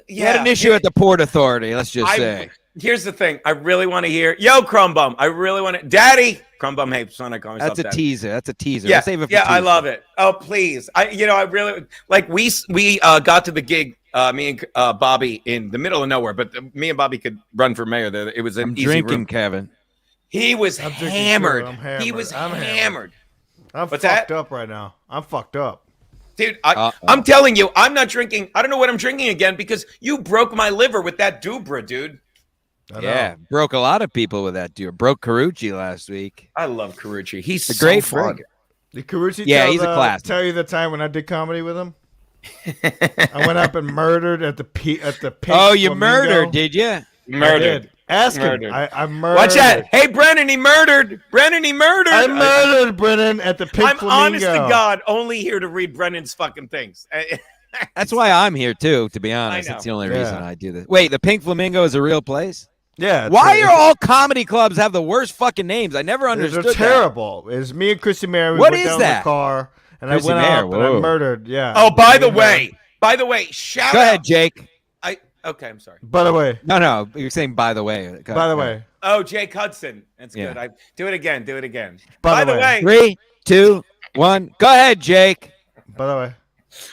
he had an issue at the Port Authority. Let's just say. Here's the thing. I really want to hear. Yo, Crumbum. I really want to. Daddy. Crumbum. Hey, son, I call myself That's a teaser. That's a teaser. Yeah, We'll save it for Tuesday. I love it. Oh, please. I really like. We got to the gig. Me and Bobby in the middle of nowhere, but me and Bobby could run for mayor there. It was an easy drinking, room. Kevin. He was I'm hammered. hammered. He was I'm hammered. I'm What's fucked that? up right now. I'm fucked up. Dude, I'm telling you, I'm not drinking. I don't know what I'm drinking again because you broke my liver with that Dubra, dude. Yeah, broke a lot of people with that dude. Broke Carucci last week. I love Carucci. He's a great fun. drinker. Did Carucci he's a class. tell you the time when I did comedy with him? I went up and murdered at the Pink Oh, you Flamingo. murdered, did you? Murdered. Ask Murdered. him. I murdered. Watch that. Hey, Brennan, he murdered. Brennan, he murdered. I murdered Brennan at the Pink I'm Flamingo. honest to God only here to read Brennan's fucking things. That's why I'm here too, to be honest. know. That's the only reason I do this. Wait, the Pink Flamingo is a real place? Yeah. Why are all comedy clubs have the worst fucking names? I never understood They're that. terrible. It's me and Chrissy Mary. We What went is down that? in the car, and Chrissy I went Mary, up and I whoa. murdered. Yeah. Oh, by the way, shout Go out. ahead, Jake. Okay, I'm sorry. By the way. No, you're saying by the way. By the way. Oh, Jake Hudson. That's Yeah. good. Do it again. Do it again. By By the the way. 3, 2, 1. Go ahead, Jake. By the way.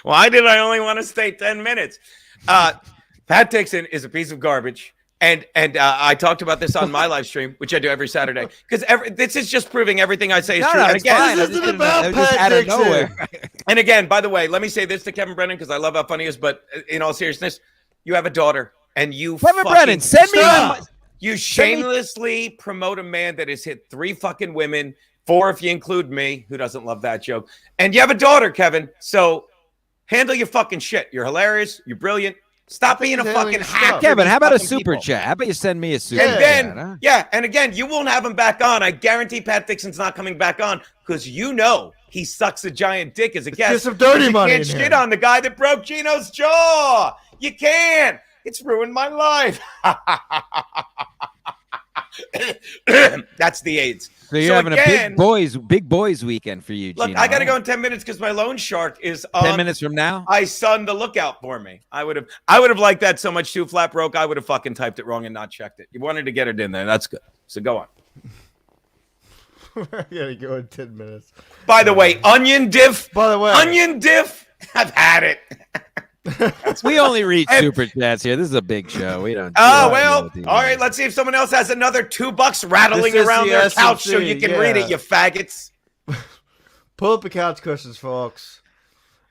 Why did I only want to stay 10 minutes? Pat Dixon is a piece of garbage. And I talked about this on my live stream, which I do every Saturday, because this is just proving everything I say is true. And This again, isn't about It was just Pat out of Dixon. nowhere. and again, by the way, let me say this to Kevin Brennan because I love how funny he is. But in all seriousness, you have a daughter, and you Kevin Brennan, send me Stop. you shamelessly promote a man that has hit 3 fucking women, 4 if you include me, who doesn't love that joke. And you have a daughter, Kevin. So handle your fucking shit. You're hilarious. You're brilliant. Stop being a fucking hack. Kevin, how about a Fucking super people. chat? How about you send me a super And chat? then, and again, you won't have him back on. I guarantee Pat Dixon's not coming back on because you know he sucks a giant dick as a guest. Get some dirty You money can't in shit here. on the guy that broke Geno's jaw. You can't. It's ruined my life. That's the AIDS. So you're having again, a big boys weekend for you, Look, Geno. I got to go in 10 minutes because my loan shark is on. 10 minutes from now? I son to look out for me. I would have liked that so much too. Flat broke. I would have fucking typed it wrong and not checked it. You wanted to get it in there. That's good. So go on. I gotta go in 10 minutes. By the way, onion diff. By the way. Onion diff. I've had it. We only read super chats here. This is a big show. We don't. Oh, well, all right. Let's see if someone else has another $2 rattling This is around the their couch so SEC, you can read yeah. it, you faggots. Pull up the couch cushions, folks.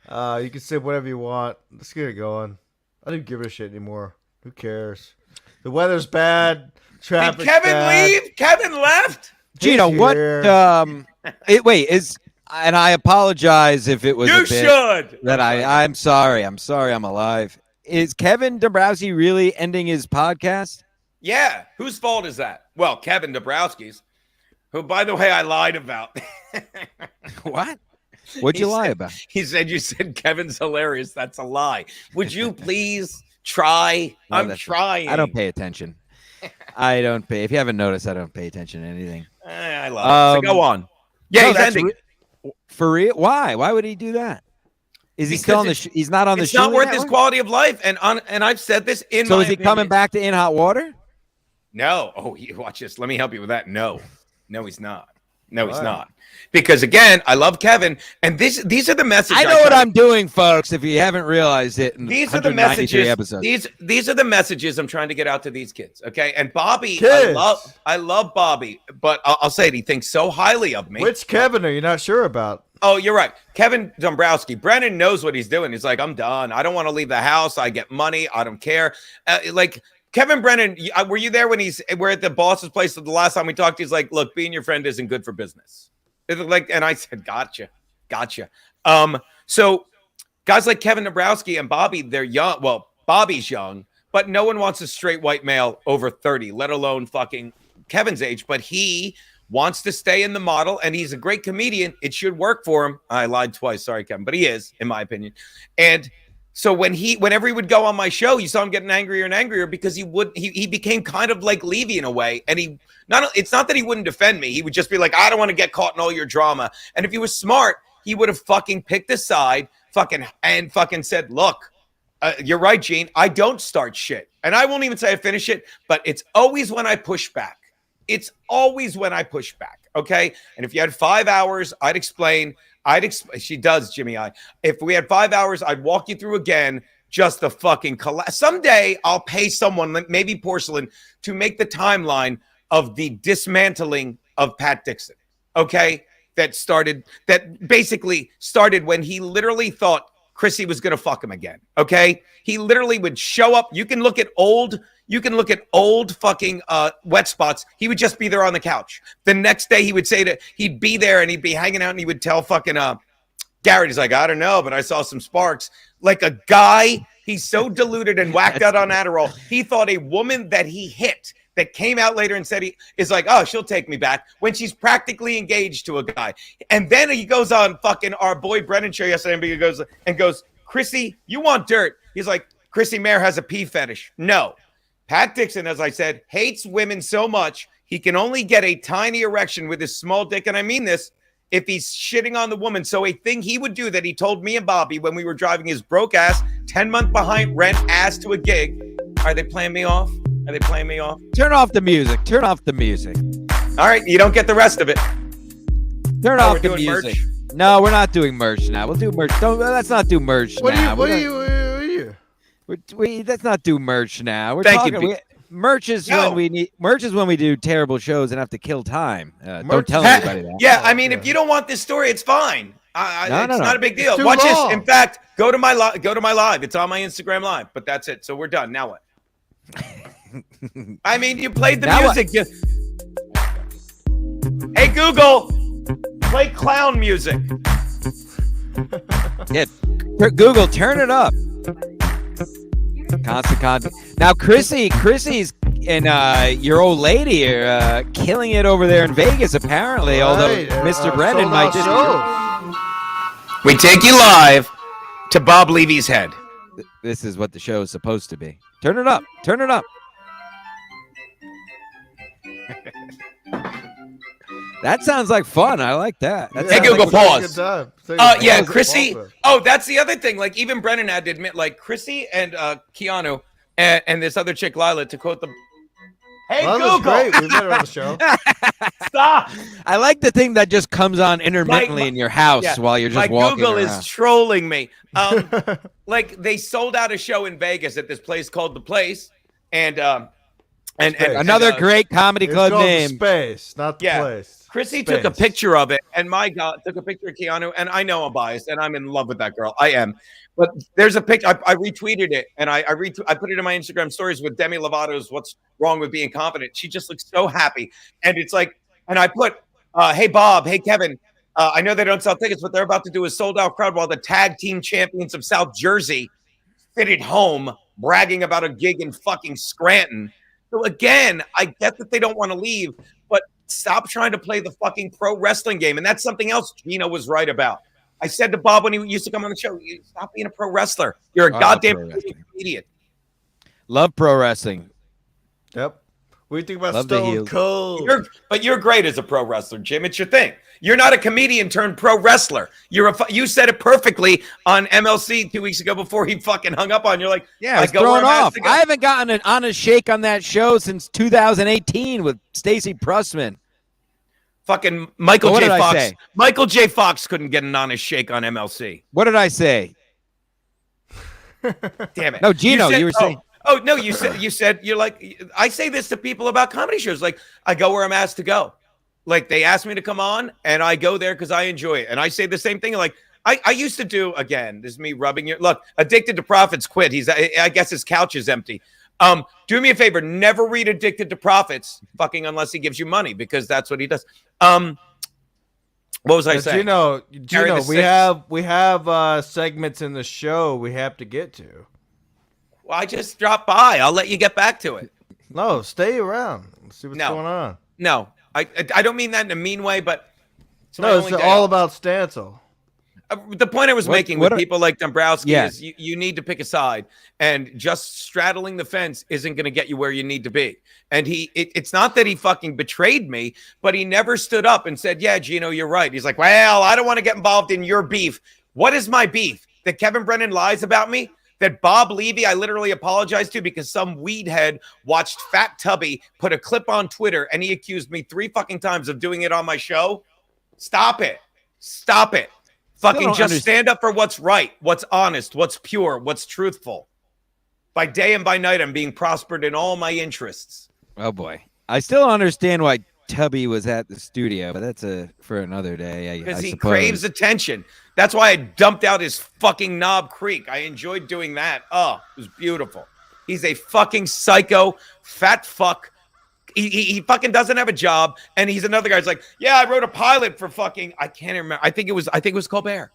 You can say whatever you want. Let's get it going. I don't give a shit anymore. Who cares? The weather's bad. Did Traffic's Kevin bad. leave? Kevin left? Geno, He's what? here. And I apologize if it was. You a bit should. That I'm sorry. I'm sorry. I'm alive. Is Kevin Dombrowski really ending his podcast? Yeah. Whose fault is that? Well, Kevin Dabrowski's, who, by the way, I lied about. What? What'd you lie about? He said you said Kevin's hilarious. That's a lie. Would you please try? No, I'm that's- trying. I don't pay attention. I don't pay. If you haven't noticed, I don't pay attention to anything. I love it. So go on. Yeah, No, he's that's ending. For real? Why? Why would he do that? Is he Because still on the? He's not on the. It's not Shooting worth his Network? quality of life. And I've said this in So my is he opinion. coming back to In Hot Water? No. Oh, watch this. Let me help you with that. No, he's not. No, he's Why? not. Because again, I love Kevin, and these are the messages. I know what I'm doing, folks. If you haven't realized it, in These are the 193 messages. episodes. These are the messages I'm trying to get out to these kids. Okay, and Bobby, Kids. I love Bobby, but I'll say it. He thinks so highly of me. Which Kevin are you not sure about? Oh, you're right. Kevin Dombrowski. Brennan knows what he's doing. He's like, I'm done. I don't want to leave the house. I get money. I don't care. Like Kevin Brennan, were you there when we're at the boss's place the last time we talked? He's like, look, being your friend isn't good for business. It's like, and I said, gotcha. Gotcha. So guys like Kevin Dabrowski and Bobby, they're young. Well, Bobby's young, but no one wants a straight white male over 30, let alone fucking Kevin's age. But he wants to stay in the model, and he's a great comedian. It should work for him. I lied twice. Sorry, Kevin, but he is, in my opinion. And so whenever he would go on my show, you saw him getting angrier and angrier because he became kind of like Levy in a way. And it's not that he wouldn't defend me. He would just be like, I don't want to get caught in all your drama. And if he was smart, he would have fucking picked a side and said, look, you're right, Gene. I don't start shit. And I won't even say I finish it, but it's always when I push back. It's always when I push back. Okay. And if you had 5 hours, I'd explain. She does, Jimmy. If we had 5 hours, I'd walk you through again just the fucking collapse. Someday I'll pay someone, maybe Porcelain, to make the timeline of the dismantling of Pat Dixon. Okay. That basically started when he literally thought Chrissy was going to fuck him again. Okay. He literally would show up. You can look at old fucking wet spots. He would just be there on the couch. The next day he'd be there and he'd be hanging out and he would tell fucking Garrett, he's like, I don't know, but I saw some sparks. Like a guy, he's so diluted and whacked out on Adderall. He thought a woman that he hit that came out later and said he is like, oh, she'll take me back when she's practically engaged to a guy. And then he goes on fucking our boy Brennan show yesterday and goes, Chrissy, you want dirt? He's like, Chrissy Mayer has a pee fetish. No. Pat Dixon, as I said, hates women so much, he can only get a tiny erection with his small dick. And I mean this, if he's shitting on the woman. So a thing he would do that he told me and Bobby when we were driving his broke ass, 10 month behind rent ass to a gig. Are they playing me off? Are they playing me off? Turn off the music. Turn off the music. All right. You don't get the rest of it. Turn off the music. Merch? No, we're not doing merch now. We'll do merch. Let's not do merch now. What are you? Let's not do merch now. Thank you. Merch is when we do terrible shows and have to kill time. Don't tell anybody that. Yeah, I mean, if you don't want this story, it's fine. It's not a big deal. Watch this. In fact, go to my live. It's on my Instagram live. But that's it. So we're done. Now what? I mean, you played the music. Hey Google, play clown music. Yeah, Google, turn it up. Constant. Now, Chrissy's and your old lady are killing it over there in Vegas, apparently. Although Mr. Brennan might just. We take you live to Bob Levy's head. This is what the show is supposed to be. Turn it up. Turn it up. That sounds like fun. I like that. Hey, Google, pause. Yeah, Chrissy. Oh, that's the other thing. Like, even Brennan had to admit, like, Chrissy and Keanu and this other chick, Lila, to quote the... Hey, Google. Great. We met her on the show. Stop. I like the thing that just comes on intermittently in your house while you're just walking Google around. Is trolling me. Like, they sold out a show in Vegas at this place called The Place. And another great comedy club name. Space, not The Place. Chrissy took a picture of it, and my God, took a picture of Keanu, and I know I'm biased, and I'm in love with that girl. I am. But there's a picture. I retweeted it, and I put it in my Instagram stories with Demi Lovato's "What's Wrong with Being Confident." She just looks so happy, and it's like, and I put, "Hey Bob, hey Kevin, I know they don't sell tickets, but they're about to do a sold out crowd while the tag team champions of South Jersey sit at home bragging about a gig in fucking Scranton." So again, I get that they don't want to leave, but stop trying to play the fucking pro wrestling game. And that's something else Geno was right about. I said to Bob when he used to come on the show, stop being a pro wrestler. You're a goddamn idiot. Love pro wrestling. Yep. What do you think about Stone Cold? You're great as a pro wrestler, Jim. It's your thing. You're not a comedian turned pro wrestler. You said it perfectly on MLC 2 weeks ago before he fucking hung up on you. You're like, I was thrown off. I haven't gotten an honest shake on that show since 2018 with Stacey Pressman. Fucking Michael J. Fox. Michael J. Fox couldn't get an honest shake on MLC. What did I say? Damn it. No, Geno, you were saying. Oh no, you said you're like, I say this to people about comedy shows. Like, I go where I'm asked to go. Like, they ask me to come on and I go there because I enjoy it. And I say the same thing. Like, I used to do, again, this is me rubbing your look. Addicted to Profits quit. I guess his couch is empty. Do me a favor, never read Addicted to Profits fucking unless he gives you money, because that's what he does. What was I saying? Geno, Carry the we have segments in the show we have to get to. Well, I just dropped by. I'll let you get back to it. No, stay around. Let's see what's going on. No, I don't mean that in a mean way, but it's all about Stancil. The point I was making with people like Dombrowski is you need to pick a side, and just straddling the fence isn't going to get you where you need to be. And it's not that he fucking betrayed me, but he never stood up and said, yeah, Geno, you're right. He's like, well, I don't want to get involved in your beef. What is my beef? That Kevin Brennan lies about me? That Bob Levy, I literally apologized to because some weedhead watched Fat Tubby put a clip on Twitter and he accused me 3 fucking times of doing it on my show? Stop it. Stop it. Fucking just stand up for what's right, what's honest, what's pure, what's truthful. By day and by night, I'm being prospered in all my interests. Oh, boy. I still don't understand why Tubby was at the studio, but that's for another day. Because he craves attention. That's why I dumped out his fucking Knob Creek. I enjoyed doing that. Oh, it was beautiful. He's a fucking psycho, fat fuck. He fucking doesn't have a job, and he's another guy's like, yeah, I wrote a pilot for fucking, I can't remember. I think it was Colbert.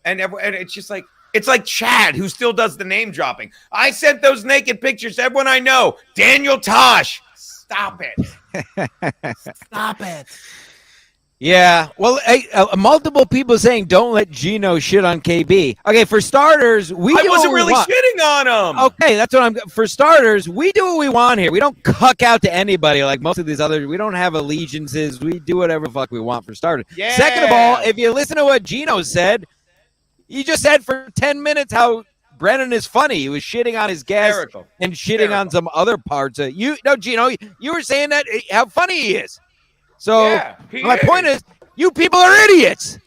And it's just like, it's like Chad, who still does the name dropping. I sent those naked pictures to everyone I know. Daniel Tosh. Stop it. Stop it. Yeah, well, multiple people saying don't let Geno shit on KB. Okay, for starters, I wasn't really shitting on him. Okay, that's what for starters, we do what we want here. We don't cuck out to anybody like most of these others. We don't have allegiances. We do whatever the fuck we want for starters. Yeah. Second of all, if you listen to what Geno said, he just said for 10 minutes how Brennan is funny. He was shitting on his guest and shitting on some other parts of Geno, you were saying that how funny he is. So my point is, you people are idiots.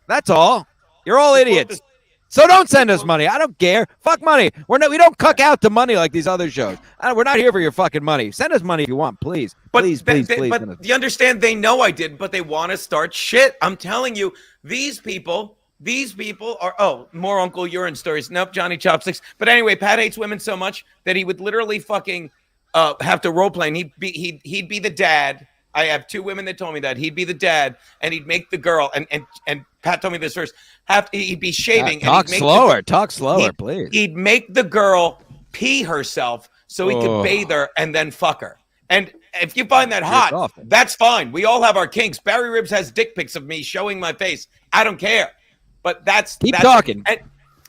That's all. You're all idiots. So don't send us money. I don't care. Fuck money. We don't cuck out to money like these other shows. We're not here for your fucking money. Send us money if you want, please. Please. But you understand? They know I did, but they want to start shit. I'm telling you, these people are more Uncle Urine stories. Nope, Johnny Chopsticks. But anyway, Pat hates women so much that he would literally fucking have to role play, and he'd be the dad. I have 2 women that told me that he'd be the dad, and he'd make the girl. And Pat told me this first. He'd be shaving. Talk slower, please. He'd make the girl pee herself so he could bathe her and then fuck her. And if you find that hot, that's fine. We all have our kinks. Barry Ribs has dick pics of me showing my face. I don't care. But that's talking.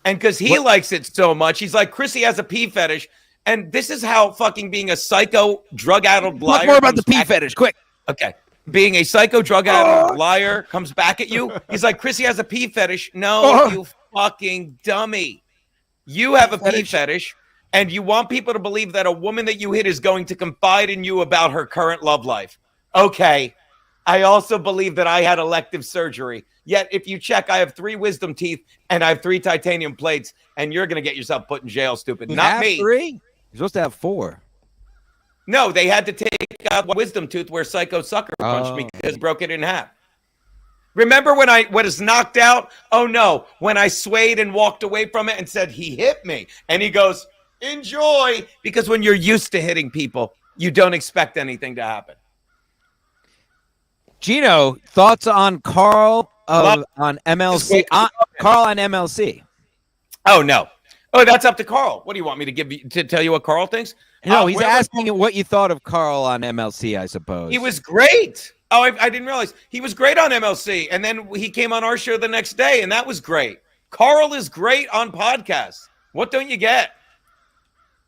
And because he likes it so much, he's like, Chrissy has a pee fetish. And this is how fucking being a psycho, drug-addled liar. Talk more about the pee fetish, quick. Okay. Being a psycho, drug-addled liar comes back at you. He's like, Chrissy has a pee fetish. No, you fucking dummy. You have a pee fetish, and you want people to believe that a woman that you hit is going to confide in you about her current love life. Okay. I also believe that I had elective surgery. Yet, if you check, I have 3 wisdom teeth, and I have 3 titanium plates, and you're going to get yourself put in jail, stupid. Not me. 3? You're supposed to have 4. No, they had to take out one wisdom tooth where Psycho Sucker punched me because he broke it in half. Remember when I was knocked out? Oh, no. When I swayed and walked away from it and said, he hit me. And he goes, enjoy. Because when you're used to hitting people, you don't expect anything to happen. Geno, thoughts on Carl on MLC? Carl on MLC. Oh, no. Oh, that's up to Carl. What do you want me to tell you what Carl thinks? No, he's asking what you thought of Carl on MLC, I suppose. He was great. Oh, I didn't realize. He was great on MLC. And then he came on our show the next day, and that was great. Carl is great on podcasts. What don't you get?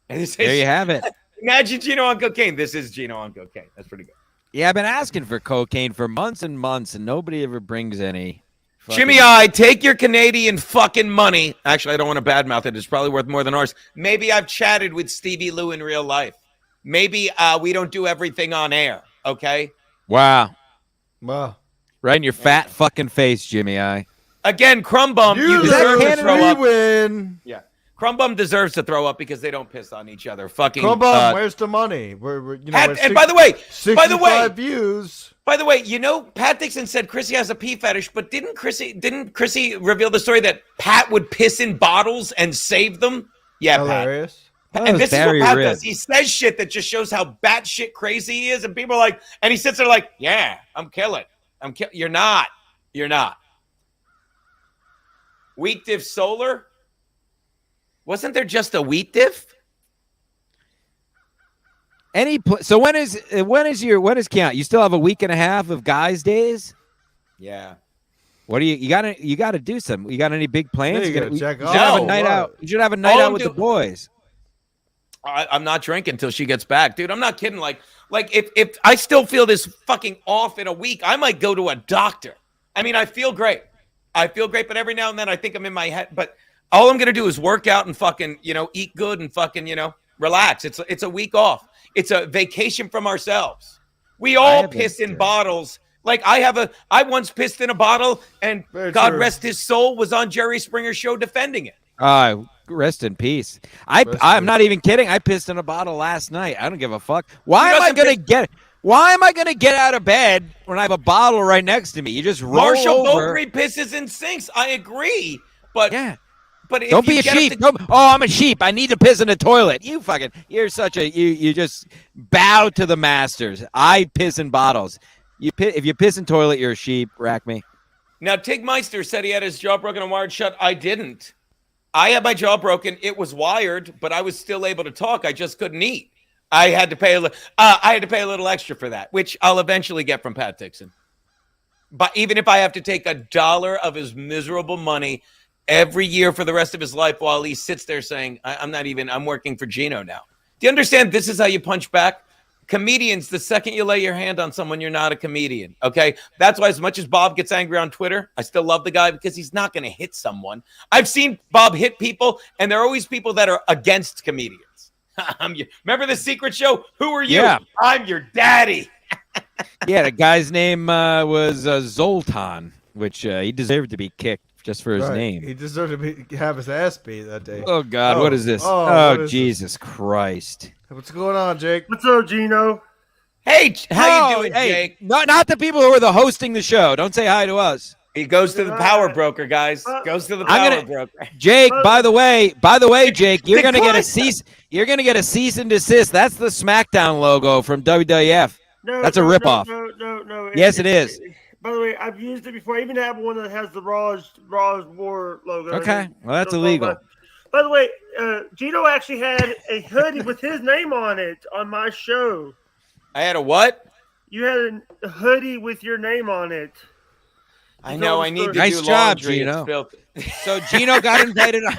There you have it. Imagine Geno on cocaine. This is Geno on cocaine. That's pretty good. Yeah, I've been asking for cocaine for months and months, and nobody ever brings any. Jimmy I, take your Canadian fucking money. Actually, I don't want to badmouth it. It's probably worth more than ours. Maybe I've chatted with Stevie Lou in real life. Maybe we don't do everything on air, okay? Wow. Right in your fat fucking face, Jimmy I. Again, Crumbum, you deserve to throw up. Win. Yeah. Crumbum deserves to throw up because they don't piss on each other. Fucking Crumbum, where's the money? And by the way, 65 views. By the way, Pat Dixon said Chrissy has a pee fetish, but didn't Chrissy reveal the story that Pat would piss in bottles and save them? Yeah, hilarious. Pat. And this is what Pat does. He says shit that just shows how batshit crazy he is, and people are like, and he sits there like, yeah, I'm killing. You're not. You're not. Wheat diff solar? Wasn't there just a wheat diff? So when is count? You still have a week and a half of guys' days? Yeah. What do you gotta do something? You got any big plans? Yeah, you you check should off. have a No, night what? out. You should have a night out with the boys. I'm not drinking until she gets back, dude. I'm not kidding. Like if I still feel this fucking off in a week, I might go to a doctor. I mean, I feel great, but every now and then I think I'm in my head. But all I'm gonna do is work out and fucking, eat good and fucking, relax. It's a week off. It's a vacation from ourselves. We all piss in bottles. Like I once pissed in a bottle, and God rest his soul was on Jerry Springer's show defending it. Rest in peace. I'm not even kidding. I pissed in a bottle last night. I don't give a fuck. Why am I gonna get out of bed when I have a bottle right next to me? You just roll Marshall over. Beaupre pisses in sinks. I agree, but yeah. But if don't be you a sheep. I'm a sheep. I need to piss in the toilet. You're such a you just bow to the masters. I piss in bottles. If you piss in toilet, you're a sheep. Rack me. Now, Tig Meister said he had his jaw broken and wired shut. I didn't. I had my jaw broken. It was wired, but I was still able to talk. I just couldn't eat. I had to pay a little extra for that, which I'll eventually get from Pat Dixon. But even if I have to take $1 of his miserable money every year for the rest of his life while he sits there saying, I'm working for Geno now. Do you understand? This is how you punch back. Comedians, the second you lay your hand on someone, you're not a comedian, okay? That's why as much as Bob gets angry on Twitter, I still love the guy because he's not going to hit someone. I've seen Bob hit people, and there are always people that are against comedians. Remember the secret show? Who are you? Yeah. I'm your daddy. Yeah, the guy's name was Zoltan, which he deserved to be kicked just for his name. He deserved to have his ass beat that day. Oh, God, what is this? Jesus Christ. What's going on, Jake? What's up, Geno? Hey, how you doing, Jake? Not the people who are hosting the show. Don't say hi to us. He goes to the power broker, guys. Goes to the power broker. Jake, by the way, Jake, you're gonna get a cease. You're gonna get a cease and desist. That's the SmackDown logo from WWF. That's a ripoff. No. Yes, it is. By the way, I've used it before. I even have one that has the Raw's War logo. Okay, well, that's illegal. By the way, Geno actually had a hoodie with his name on it on my show. I had a what? You had a hoodie with your name on it. I know. I need to nice do job, laundry. Geno. So Geno got invited on.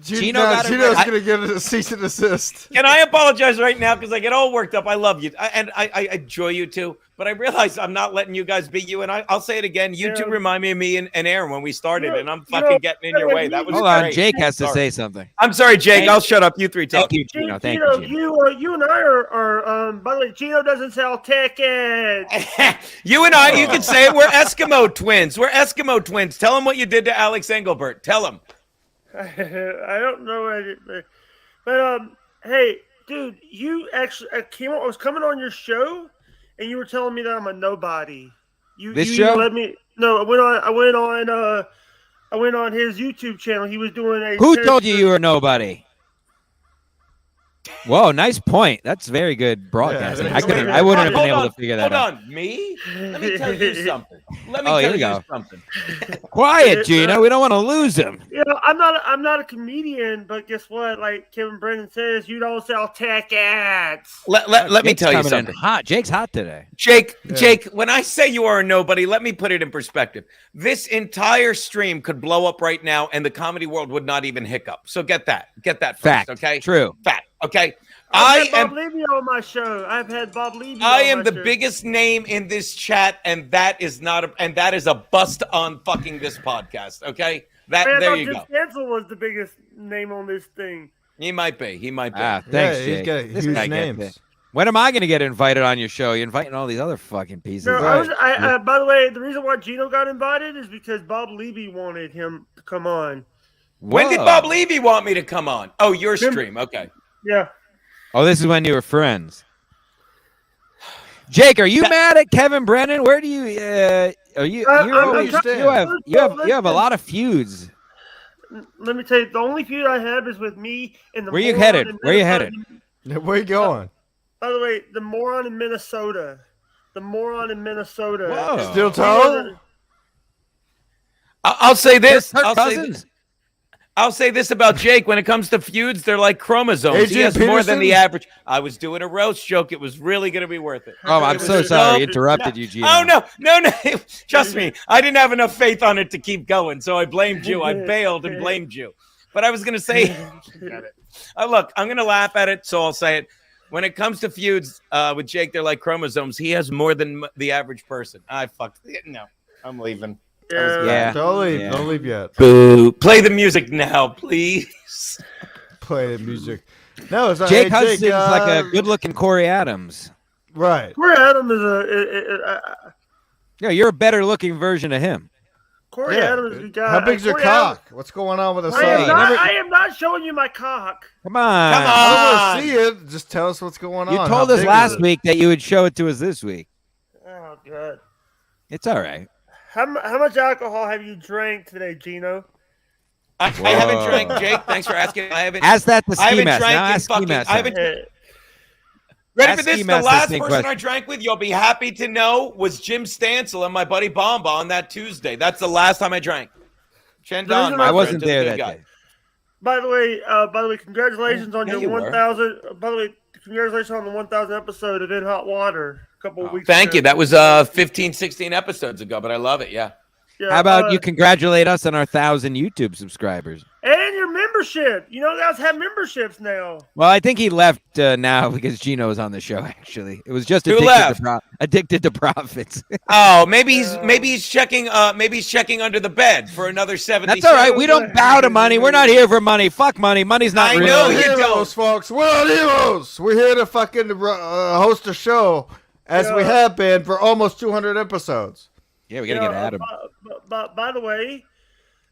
Geno's going to get a cease and desist. Can I apologize right now because I get all worked up? I love you, and I enjoy you too. But I realize I'm not letting you guys beat you, and I'll say it again. You two remind me of me and Aaron when we started, and I'm fucking getting in your way. That was Hold great. on, Jake has to say something. I'm sorry, Jake. I'll shut up. You three talk. Thank you, Geno. Thank Geno, you, Geno. you and I are by the way, Geno doesn't sell tickets. You and I, you can say it. We're Eskimo twins. We're Eskimo twins. Tell him what you did to Alex Engelbert. Tell him. I don't know what I did, but hey, dude, you actually I was coming on your show, and you were telling me that I'm a nobody. You let me. No, I went on his YouTube channel. He was doing a. Who told you were nobody? Whoa, nice point. That's very good broadcasting. Yeah, I wouldn't have been able to figure that out. Hold on, me? Let me tell you something. Something. Quiet, Geno. We don't want to lose him. You know, I'm not a comedian, but guess what? Like Kevin Brennan says, you don't sell tickets. Let me tell you something. Jake's hot today. Jake, when I say you are a nobody, let me put it in perspective. This entire stream could blow up right now, and the comedy world would not even hiccup. So get that first, fact. okay? True. Fact. Okay. I've had Bob Levy on my show. I've had Bob Levy. I am the biggest name in this chat, and that is a bust on fucking this podcast. Okay, there you go. Cancel was the biggest name on this thing. He might be. Thanks, Jake. He's got huge names. When am I going to get invited on your show? You're inviting all these other fucking pieces. No, by the way, the reason why Geno got invited is because Bob Levy wanted him to come on. When did Bob Levy want me to come on? Oh, your stream. Okay. Yeah. Oh, this is when you were friends. Jake, are you mad at Kevin Brennan? Where do you? You have a lot of feuds. Let me tell you, the only feud I have is with me and the. Where you headed? Where you going? By the way, the moron in Minnesota. the moron in Minnesota. Whoa. Still tall? I'll say this. Kirk Cousins. I'll say this about Jake. When it comes to feuds, they're like chromosomes. He has more than the average. I was doing a roast joke. It was really going to be worth it. Oh, I'm so sorry. I interrupted you, Geno. Oh, no. Trust me. I didn't have enough faith on it to keep going, so I blamed you. I bailed and blamed you. But I was going to say, look, I'm going to laugh at it, so I'll say it. When it comes to feuds with Jake, they're like chromosomes. He has more than the average person. No, I'm leaving. Yeah. Don't leave yet. Boo. Play the music now, please. Play the music. No, it's not. Jake Hudson's like a good-looking Corey Adams. Right. Corey Adams is Yeah, you're a better-looking version of him. Corey Adams is a guy. How big's your cock? What's going on with the I am not showing you my cock. Come on. I don't want to see it. Just tell us what's going on. You told us last week that you would show it to us this week. Oh, God. It's all right. How much alcohol have you drank today, Geno? I haven't drank, Jake. Thanks for asking. I haven't. Ask that to Ski I haven't Mask. drank Now in ask Ski fucking. Mask. I haven't. Ready for this? The last person I drank with, you'll be happy to know, was Jim Stansel and my buddy Bomba on that Tuesday. That's the last time I drank. Chandon, I wasn't there that day. By the way, congratulations on your 1,000. By the way, congratulations on the 1,000 episode of In Hot Water a couple of weeks ago. Thank you. That was 15, 16 episodes ago, but I love it. Yeah. How about you congratulate us on our 1,000 YouTube subscribers? And your membership. You know, guys have memberships now. Well, I think he left now because Geno was on the show, actually. It was just addicted to profits. Oh, maybe he's checking under the bed for another 70. That's all right. We don't bow to money. We're not here for money. Fuck money. Money's not real. I know you don't, folks. We're not heroes. We're here to fucking host a show as we have been for almost 200 episodes. Yeah, we gotta get Adam. By the way,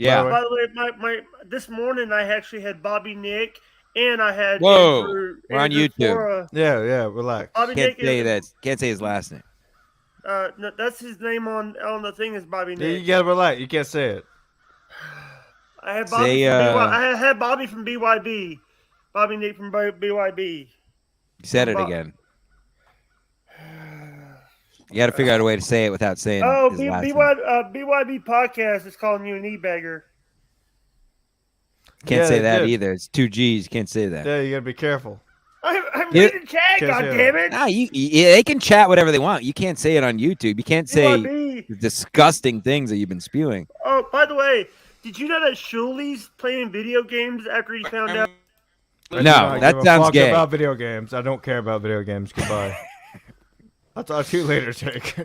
my this morning I actually had Bobby Nick and I had. Whoa, Andrew on YouTube. Flora. Yeah, relax. Bobby Can't Nick say that. Can't say his last name. No, that's his name on the thing is Bobby Nick. Yeah, you gotta relax. You can't say it. I had Bobby. I had Bobby from BYB. Bobby Nick from BYB. You said it again. You got to figure out a way to say it without saying. Oh, his last name. BYB podcast is calling you an e-bagger. Can't say that either. It's 2 G's. You can't say that. Yeah, you gotta be careful. I'm reading chat. God damn it! Nah, they can chat whatever they want. You can't say it on YouTube. You can't say the disgusting things that you've been spewing. Oh, by the way, did you know that Shuli's playing video games after he found out? No, that sounds gay. About video games, I don't care about video games. Goodbye. I'll talk to you later, Jake.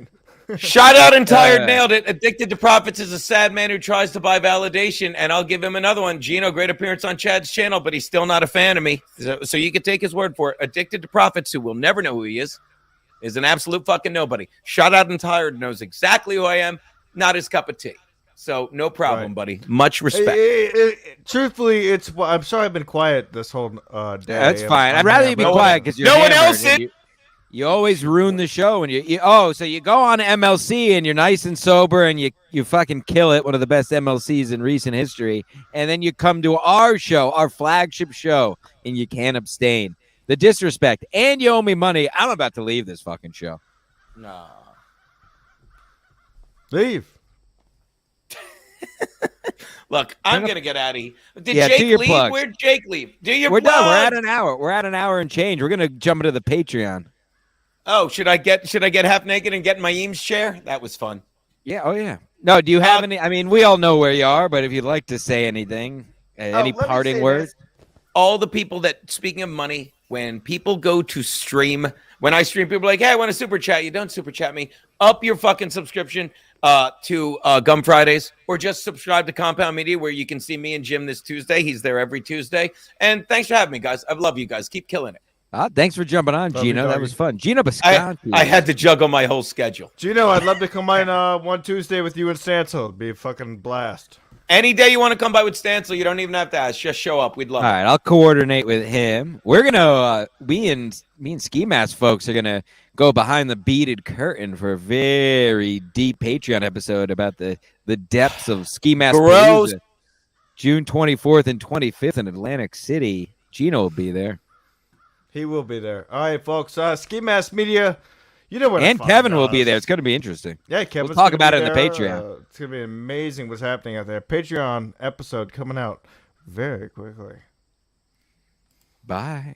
Shout out and tired, nailed it. Addicted to Profits is a sad man who tries to buy validation, and I'll give him another one. Geno, great appearance on Chad's channel, but he's still not a fan of me. So you can take his word for it. Addicted to Profits, who will never know who he is an absolute fucking nobody. Shout out and tired knows exactly who I am, not his cup of tea. So no problem, buddy. Much respect. Truthfully, I'm sorry I've been quiet this whole day. That's fine. I'd rather you be quiet because no one else is. You always ruin the show, and so you go on MLC and you're nice and sober and you fucking kill it, one of the best MLCs in recent history, and then you come to our show, our flagship show, and you can't abstain. The disrespect, and you owe me money. I'm about to leave this fucking show. No. Leave. Look, I'm gonna get out of here. Did Jake leave? Plugs. Where'd Jake leave? Do your We're plug. done. We're at an hour. We're at an hour and change. We're gonna jump into the Patreon. Oh, should I get half naked and get in my Eames chair? That was fun. Yeah. Oh yeah. No. Do you have any? I mean, we all know where you are, but if you'd like to say anything, any parting words? All the people that, speaking of money, when people go to stream, when I stream, people are like, hey, I want to super chat you. Don't super chat me. Up your fucking subscription to Gum Fridays, or just subscribe to Compound Media, where you can see me and Jim this Tuesday. He's there every Tuesday. And thanks for having me, guys. I love you guys. Keep killing it. Thanks for jumping on, Geno. That was fun. Geno Bisconte. I had to juggle my whole schedule. Geno, I'd love to come on one Tuesday with you and Stansel. It'd be a fucking blast. Any day you want to come by with Stansel, you don't even have to ask. Just show up. We'd love it. All right, I'll coordinate with him. We're gonna me and Ski Mask folks are gonna go behind the beaded curtain for a very deep Patreon episode about the depths of Ski Mask. Gross. June 24th and 25th in Atlantic City. Geno will be there. He will be there. All right, folks. Ski Mask Media You know what? And Kevin will be there. It's going to be interesting. Yeah, Kevin. We'll talk about it in the Patreon. It's going to be amazing what's happening out there. Patreon episode coming out very quickly. Bye.